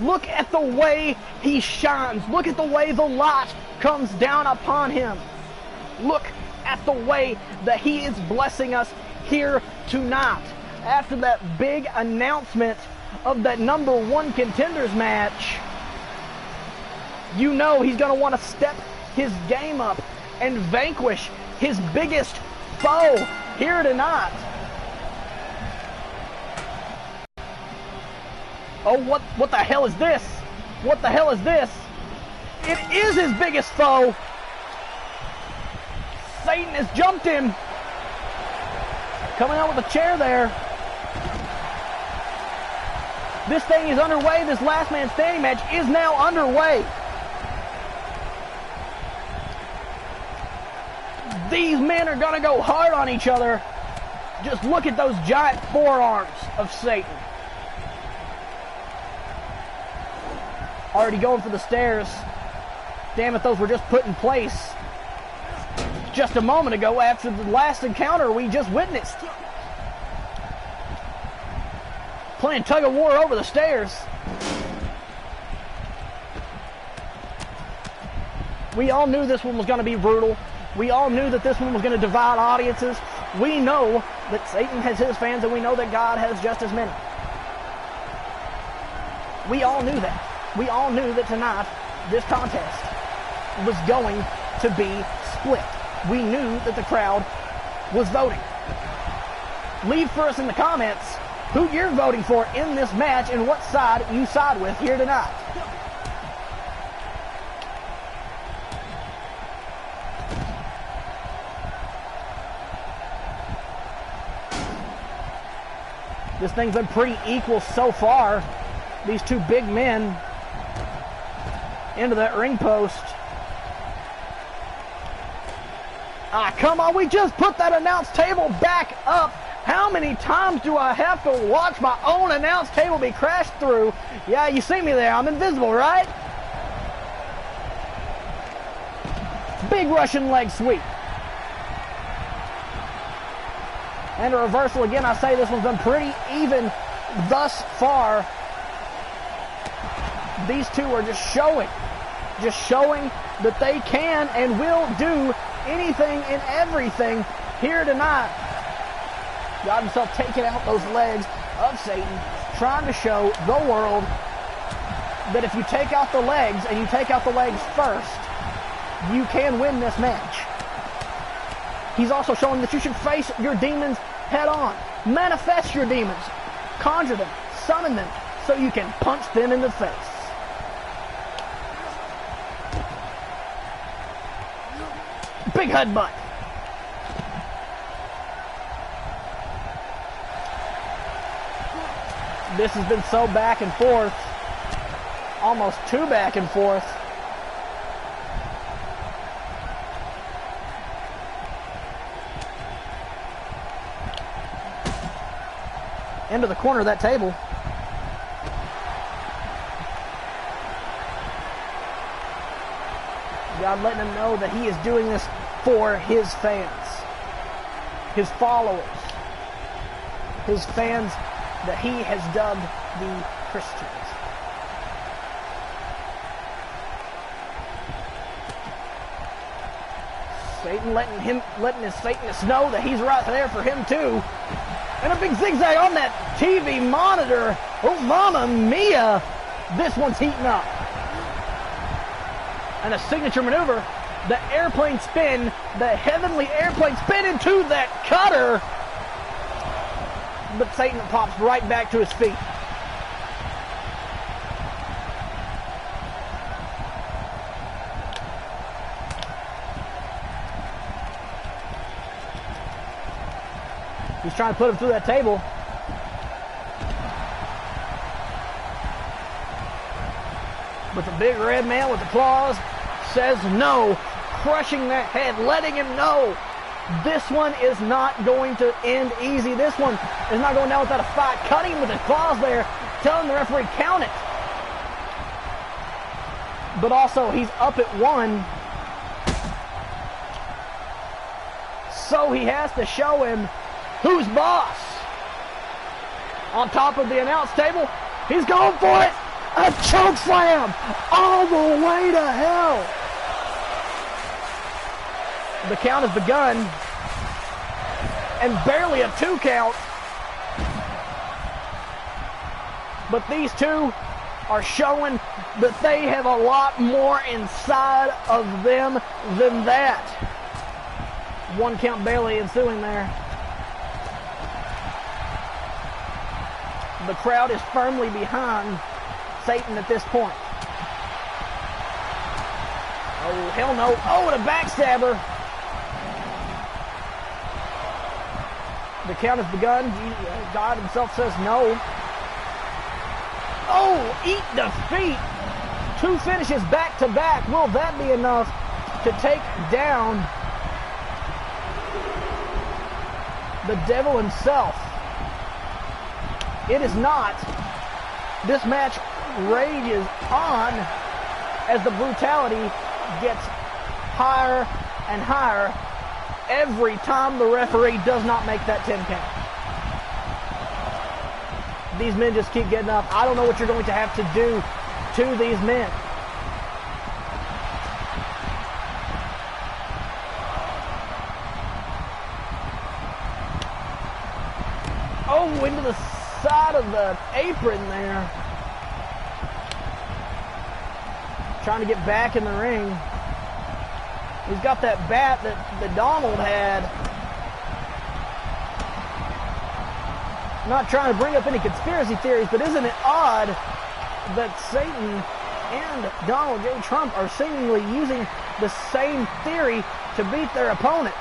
Look at the way he shines. Look at the way the light comes down upon him. Look at the way that he is blessing us here tonight. After that big announcement of that #1 contenders match, you know he's going to want to step his game up and vanquish his biggest foe here tonight. Oh, what the hell is this? What the hell is this? It is his biggest foe. Satan has jumped him. Coming out with a chair there. This thing is underway. This last man standing match is now underway. These men are going to go hard on each other. Just look at those giant forearms of Satan. Already going for the stairs. Damn it, those were just put in place just a moment ago after the last encounter we just witnessed. Playing tug of war over the stairs. We all knew this one was going to be brutal. We all knew that this one was going to divide audiences. We know that Satan has his fans, and we know that God has just as many. We all knew that. We all knew that tonight, this contest was going to be split. We knew that the crowd was voting. Leave for us in the comments who you're voting for in this match and what side you side with here tonight. This thing's been pretty equal so far. These two big men into that ring post. Come on, we just put that announce table back up. How many times do I have to watch my own announce table be crashed through? Yeah, you see me there. I'm invisible, right? Big Russian leg sweep. And a reversal again. I say this one's been pretty even thus far. These two are just showing that they can and will do anything and everything here tonight. God himself taking out those legs of Satan, trying to show the world that if you take out the legs and you take out the legs first, you can win this match. He's also showing that you should face your demons head on. Manifest your demons. Conjure them. Summon them so you can punch them in the face. Big headbutt. This has been so back and forth. Almost too back and forth. Into the corner of that table. God letting him know that he is doing this for his fans, his followers, his fans that he has dubbed the Christians. Satan letting his Satanists know that he's right there for him too. And a big zigzag on that TV monitor. Oh, mamma mia. This one's heating up. And a signature maneuver. The airplane spin. The heavenly airplane spin into that cutter. But Satan pops right back to his feet. He's trying to put him through that table. But the big red man with the claws says no, crushing that head, letting him know this one is not going to end easy. This one is not going down without a fight. Cutting him with his claws there, telling the referee, count it. But also, he's up at one. So he has to show him who's boss. On top of the announce table, he's going for it. A choke slam all the way to hell. The count has begun, and barely a 2 count. But these two are showing that they have a lot more inside of them than that. 1 count barely ensuing there. The crowd is firmly behind Satan at this point. Oh, hell no. Oh, and a backstabber. The count has begun. God himself says no. Oh, eat defeat. 2 finishes back to back. Will that be enough to take down the devil himself? It is not. This match rages on as the brutality gets higher and higher every time the referee does not make that 10 count. These men just keep getting up. I don't know what you're going to have to do to these men. Oh, into the side of the apron there. Trying to get back in the ring. He's got that bat that Donald had. Not trying to bring up any conspiracy theories, but isn't it odd that Satan and Donald J. Trump are seemingly using the same theory to beat their opponents?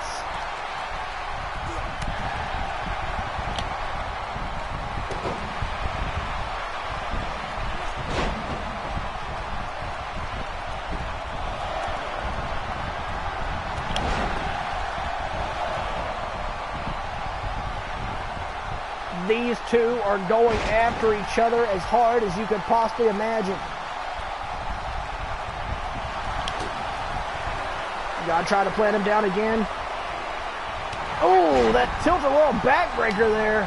These two are going after each other as hard as you could possibly imagine. Gotta try to plant him down again. Oh, that tilt-a-whirl backbreaker there.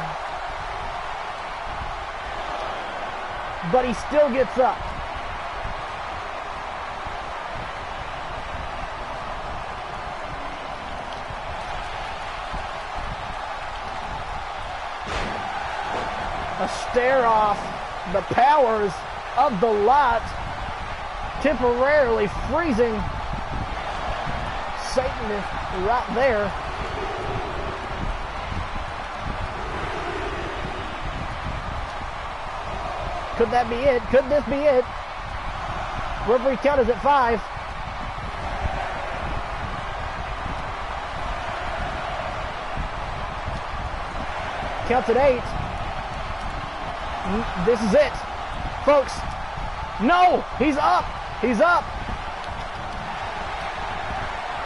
But he still gets up. A stare off the powers of the lot, temporarily freezing Satan right there. Could that be it? Could this be it? Referee count is at 5. Counts at 8. This is it, folks. No, he's up. He's up.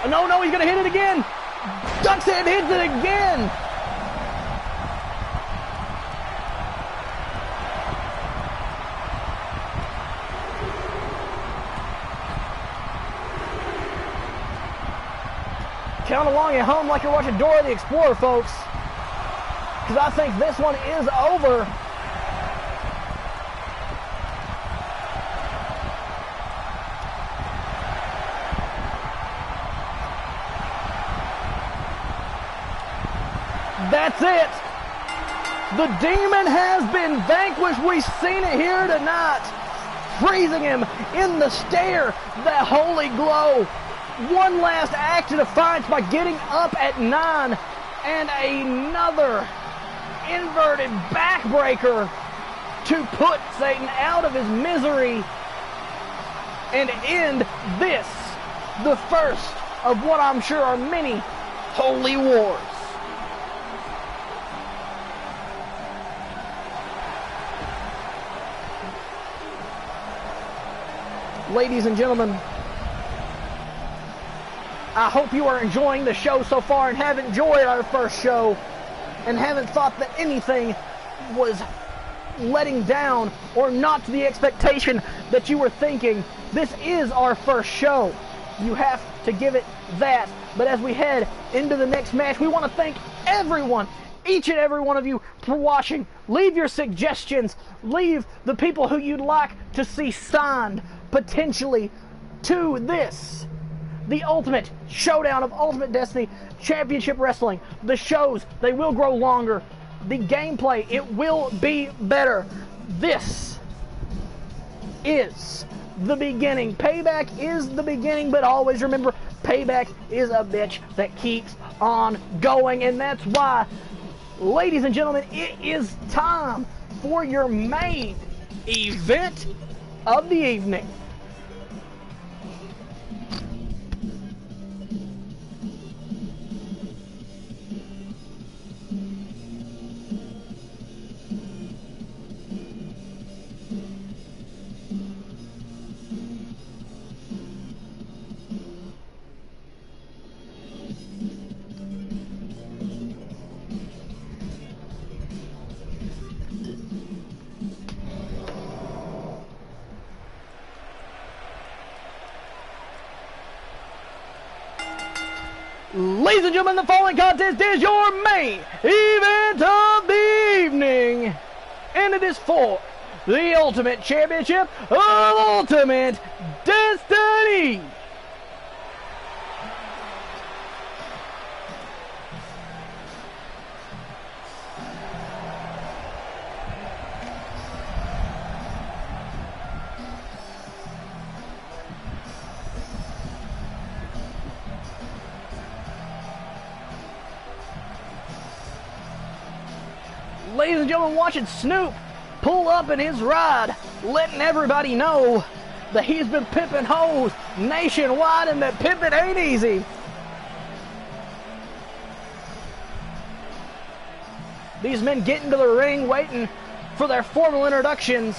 No, he's going to hit it again. Ducks it, hits it again. Count along at home like you're watching Dora the Explorer, folks, because I think this one is over. That's it. The demon has been vanquished. We've seen it here tonight. Freezing him in the stare, that holy glow. One last act of defiance by getting up at 9. And another inverted backbreaker to put Satan out of his misery and end this, the first of what I'm sure are many holy wars. Ladies and gentlemen, I hope you are enjoying the show so far and have enjoyed our first show and haven't thought that anything was letting down or not to the expectation that you were thinking. This is our first show. You have to give it that. But as we head into the next match, we want to thank everyone, each and every one of you, for watching. Leave your suggestions. Leave the people who you'd like to see signed potentially to this, the ultimate showdown of Ultimate Destiny Championship Wrestling. The shows, they will grow longer. The gameplay, it will be better. This is the beginning. Payback is the beginning, but always remember, payback is a bitch that keeps on going. And that's why, ladies and gentlemen, it is time for your main event of the evening. Ladies and gentlemen, the following contest is your main event of the evening. And it is for the Ultimate Championship of Ultimate Destiny. ladies and gentlemen, watching Snoop pull up in his ride, letting everybody know that he's been pimping hoes nationwide and that pimping ain't easy. These men get into the ring waiting for their formal introductions.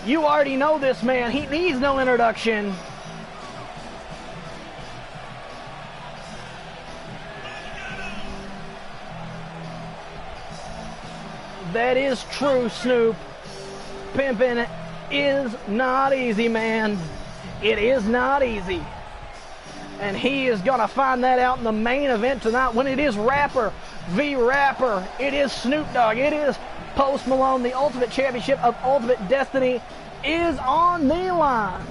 You already know this man. He needs no introduction. That is true, Snoop. Pimping is not easy, man. It is not easy. And he is going to find that out in the main event tonight when it is rapper v. rapper. It is Snoop Dogg. It is Post Malone. The Ultimate Championship of Ultimate Destiny is on the line.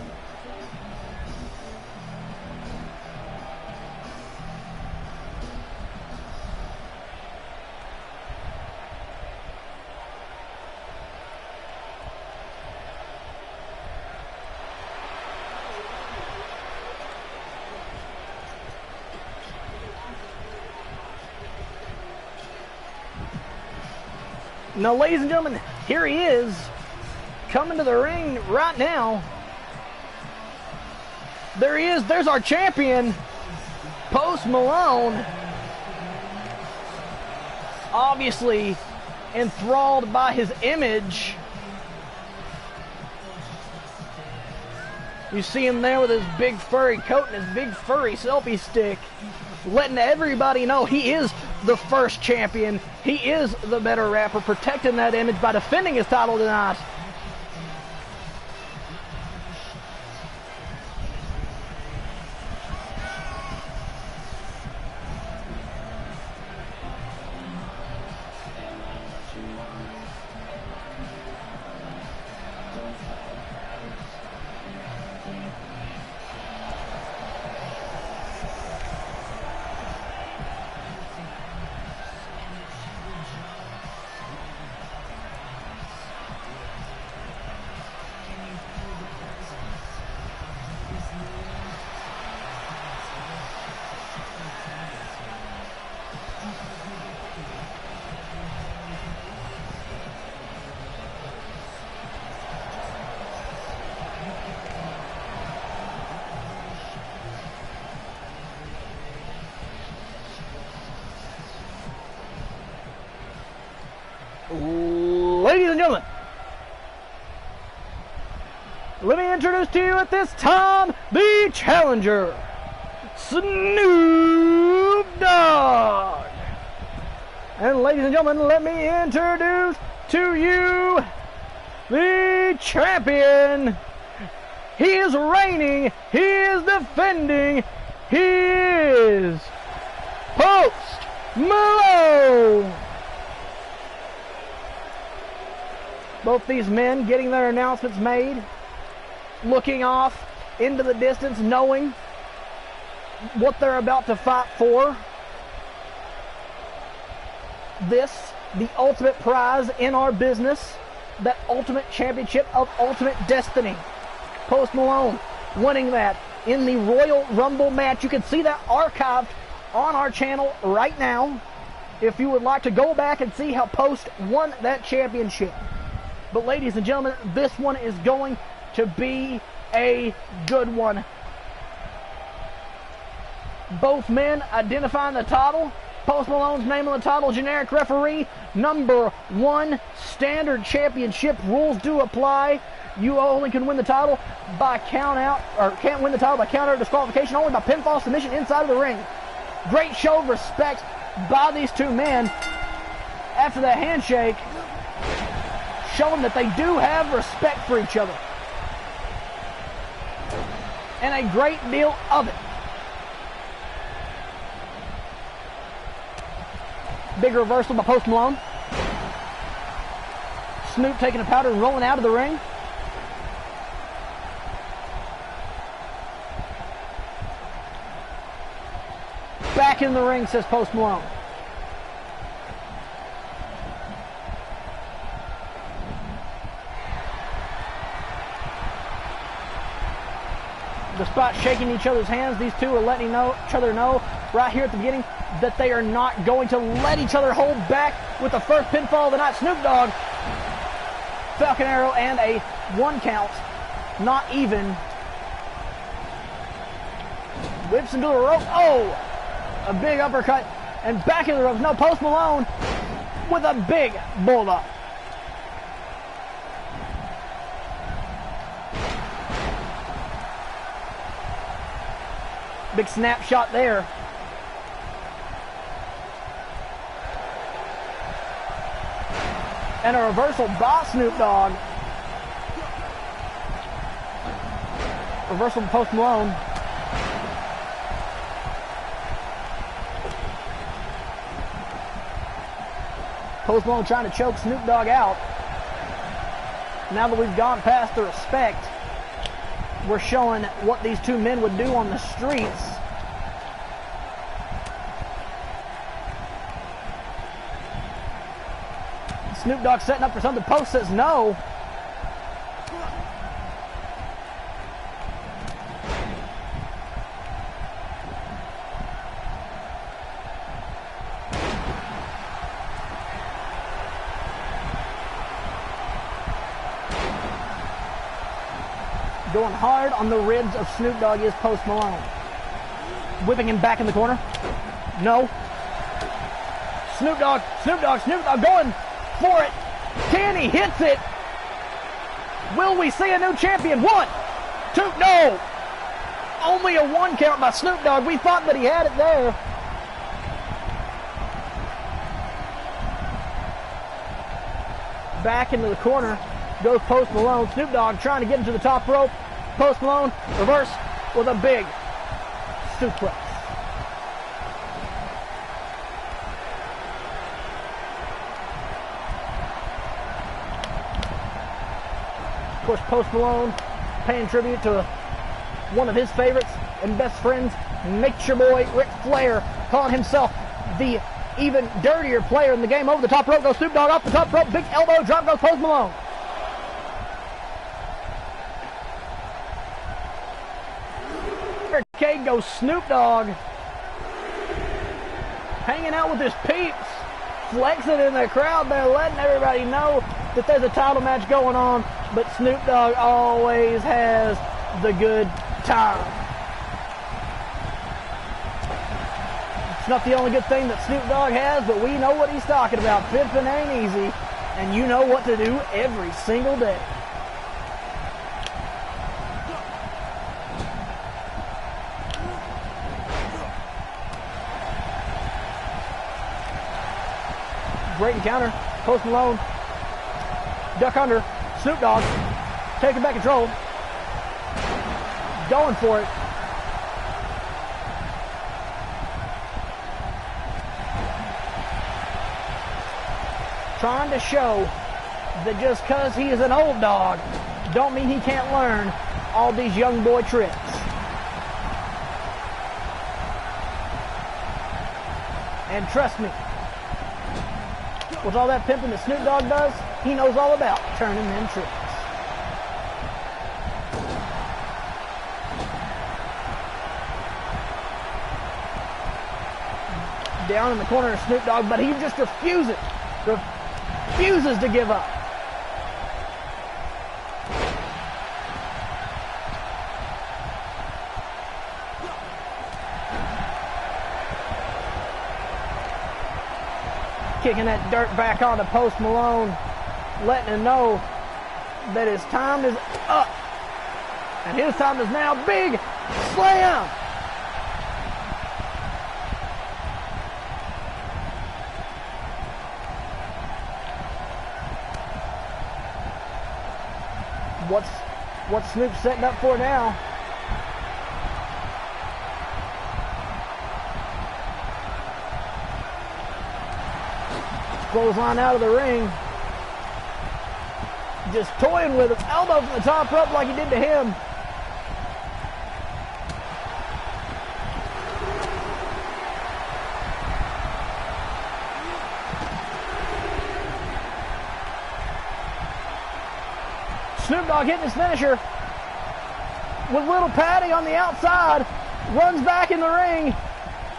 Now, ladies and gentlemen, here he is, coming to the ring right now. There he is. There's our champion, Post Malone. Obviously enthralled by his image. You see him there with his big furry coat and his big furry selfie stick, letting everybody know he is the first champion. He is the better rapper, protecting that image by defending his title tonight. Ladies and gentlemen, let me introduce to you at this time the challenger, Snoop Dogg. And ladies and gentlemen, let me introduce to you the champion. He is reigning, he is defending, he is Post Malone. Both these men getting their announcements made, looking off into the distance, knowing what they're about to fight for. This, the ultimate prize in our business, that ultimate championship of Ultimate Destiny. Post Malone winning that in the Royal Rumble match. You can see that archived on our channel right now if you would like to go back and see how Post won that championship. But ladies and gentlemen, this one is going to be a good one. Both men identifying the title. Post Malone's name on the title, generic referee, #1, standard championship rules do apply. You only can win the title by count out, or can't win the title by count out or disqualification, only by pinfall submission inside of the ring. Great show of respect by these two men after that handshake, showing that they do have respect for each other. And a great deal of it. Big reversal by Post Malone. Snoop taking a powder and rolling out of the ring. Back in the ring, says Post Malone. Despite shaking each other's hands, these two are letting each other know right here at the beginning that they are not going to let each other hold back with the first pinfall of the night. Snoop Dogg, Falcon Arrow, and a 1 count. Not even. Whips into the rope. Oh! A big uppercut. And back into the ropes. No, Post Malone with a big bulldog. Big snapshot there. And a reversal by Snoop Dogg. Reversal to Post Malone. Post Malone trying to choke Snoop Dogg out. Now that we've gone past the respect, we're showing what these two men would do on the streets. Snoop Dogg setting up for something. Post says no. Going hard on the ribs of Snoop Dogg is Post Malone. Whipping him back in the corner. No. Snoop Dogg going for it. Can he? Hits it. Will we see a new champion? 1, 2, no. Only a 1 count by Snoop Dogg. We thought that he had it there. Back into the corner goes Post Malone. Snoop Dogg trying to get into the top rope. Post Malone, reverse with a big suplex. Of course, Post Malone paying tribute to one of his favorites and best friends, Nature Boy Ric Flair, calling himself the even dirtier player in the game. Over the top rope goes Snoop Dogg, off the top rope, big elbow drop goes Post Malone. Arcade goes Snoop Dogg, hanging out with his peeps, flexing in the crowd there, letting everybody know that there's a title match going on, but Snoop Dogg always has the good time. It's not the only good thing that Snoop Dogg has, but we know what he's talking about. Pimpin' ain't easy, and you know what to do every single day. Great encounter. Post Malone. Duck under. Snoop Dogg taking back control. Going for it. Trying to show that just because he is an old dog, don't mean he can't learn all these young boy tricks. And trust me, with all that pimping that Snoop Dogg does, he knows all about turning them tricks. Down in the corner of Snoop Dogg, but he just refuses to give up. Kicking that dirt back onto Post Malone, letting him know that his time is up. And his time is now. Big slam. What's Snoop setting up for now? Clothesline out of the ring. Just toying with him. Elbow from the top rope like he did to him. Snoop Dogg hitting his finisher with little Patty on the outside. Runs back in the ring.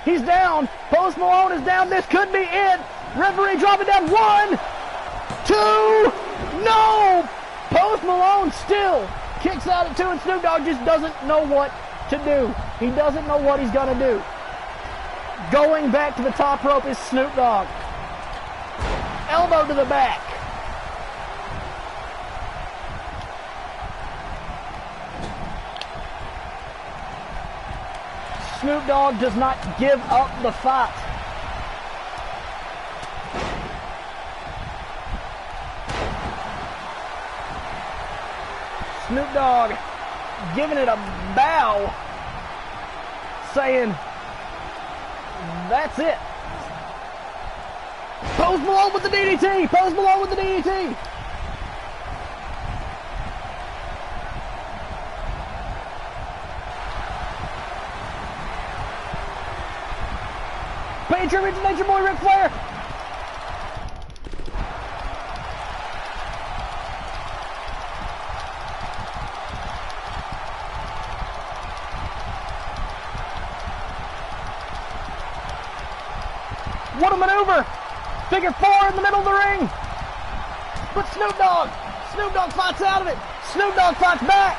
He's down. Post Malone is down. This could be it. Referee dropping down. 1, 2. No! Post Malone still kicks out at 2, and Snoop Dogg just doesn't know what to do. He doesn't know what he's going to do. Going back to the top rope is Snoop Dogg. Elbow to the back. Snoop Dogg does not give up the fight. Snoop Dogg giving it a bow, saying, that's it. Post Malone with the DDT. Post Malone with the DDT. Paying tribute to Nature Boy Ric Flair. What a maneuver! Figure 4 in the middle of the ring. But Snoop Dogg fights out of it. Snoop Dogg fights back.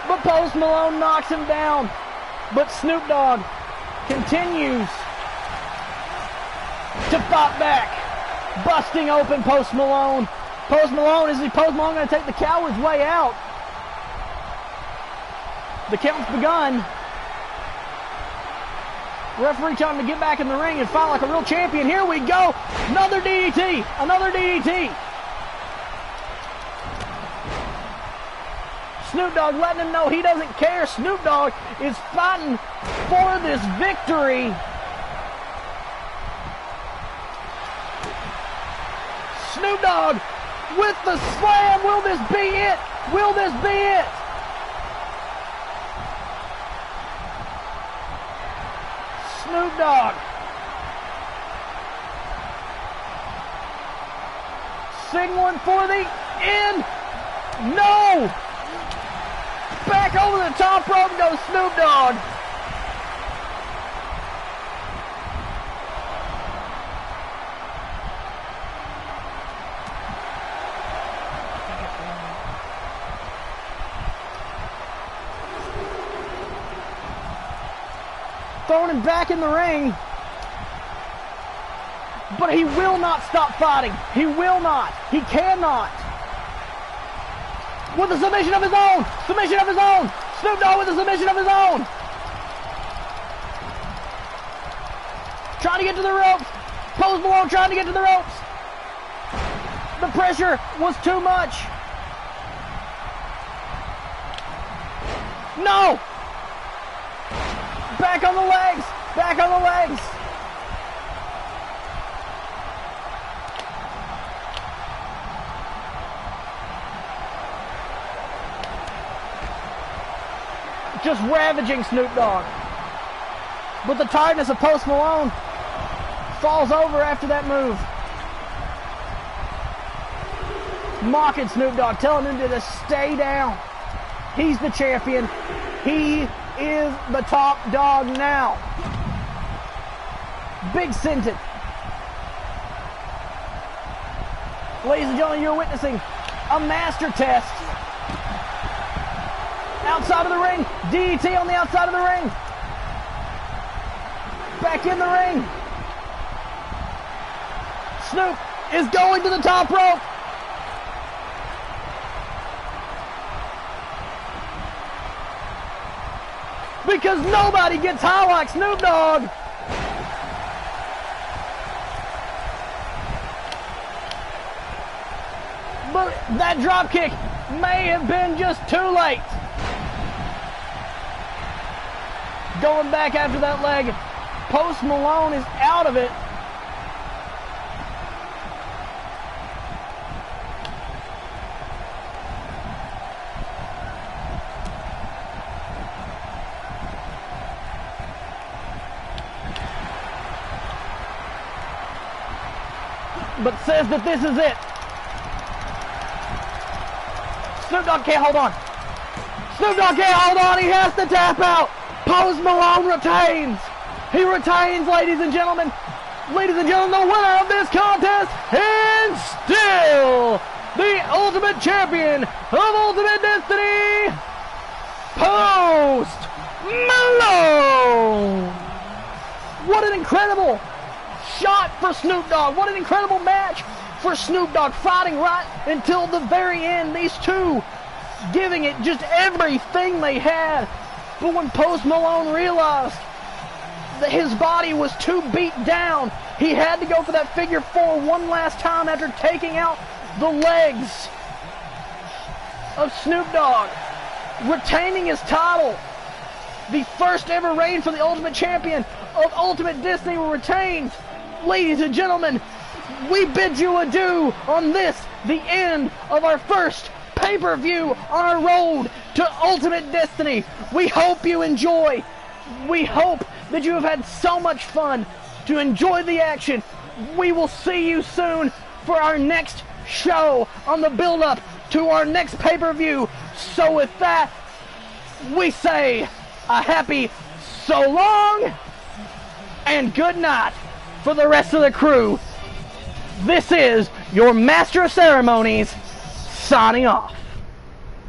But Post Malone knocks him down. But Snoop Dogg continues to fight back, busting open Post Malone. Post Malone going to take the coward's way out? The count's begun. Referee telling him to get back in the ring and fight like a real champion. Here we go. Another DDT. Another DDT. Snoop Dogg letting him know he doesn't care. Snoop Dogg is fighting for this victory. Snoop Dogg with the slam. Will this be it? Will this be it? Snoop Dogg signaling for the end. No! Back over the top rope goes Snoop Dogg. Throwing him back in the ring. But he will not stop fighting. He will not. He cannot. With a submission of his own. Submission of his own. Snoop Dogg with a submission of his own. Trying to get to the ropes. Post Malone trying to get to the ropes. The pressure was too much. No! Back on the legs. Back on the legs. Just ravaging Snoop Dogg. But the tiredness of Post Malone falls over after that move. Mocking Snoop Dogg, telling him to just stay down. He's the champion. He is the top dog now. Big sentence. Ladies and gentlemen, you're witnessing a master test. Outside of the ring. DDT on the outside of the ring. Back in the ring. Snoop is going to the top rope. Because nobody gets high like Snoop Dogg. But that drop kick may have been just too late. Going back after that leg. Post Malone is out of it. But says that this is it. Snoop Dogg can't hold on. Snoop Dogg can't hold on. He has to tap out. Post Malone retains. He retains, ladies and gentlemen. Ladies and gentlemen, the winner of this contest and still the Ultimate Champion of Ultimate Destiny, Post Malone. What an incredible shot for Snoop Dogg. What an incredible match for Snoop Dogg, fighting right until the very end. These two giving it just everything they had. But when Post Malone realized that his body was too beat down, he had to go for that figure four one last time after taking out the legs of Snoop Dogg, retaining his title. The first ever reign for the Ultimate Champion of Ultimate Destiny retains. Ladies and gentlemen, we bid you adieu on this, the end of our first pay-per-view on our road to Ultimate Destiny. We hope you enjoy. We hope that you have had so much fun to enjoy the action. We will see you soon for our next show on the build-up to our next pay-per-view. So with that, we say a happy so long and good night for the rest of the crew. This is your Master of Ceremonies signing off.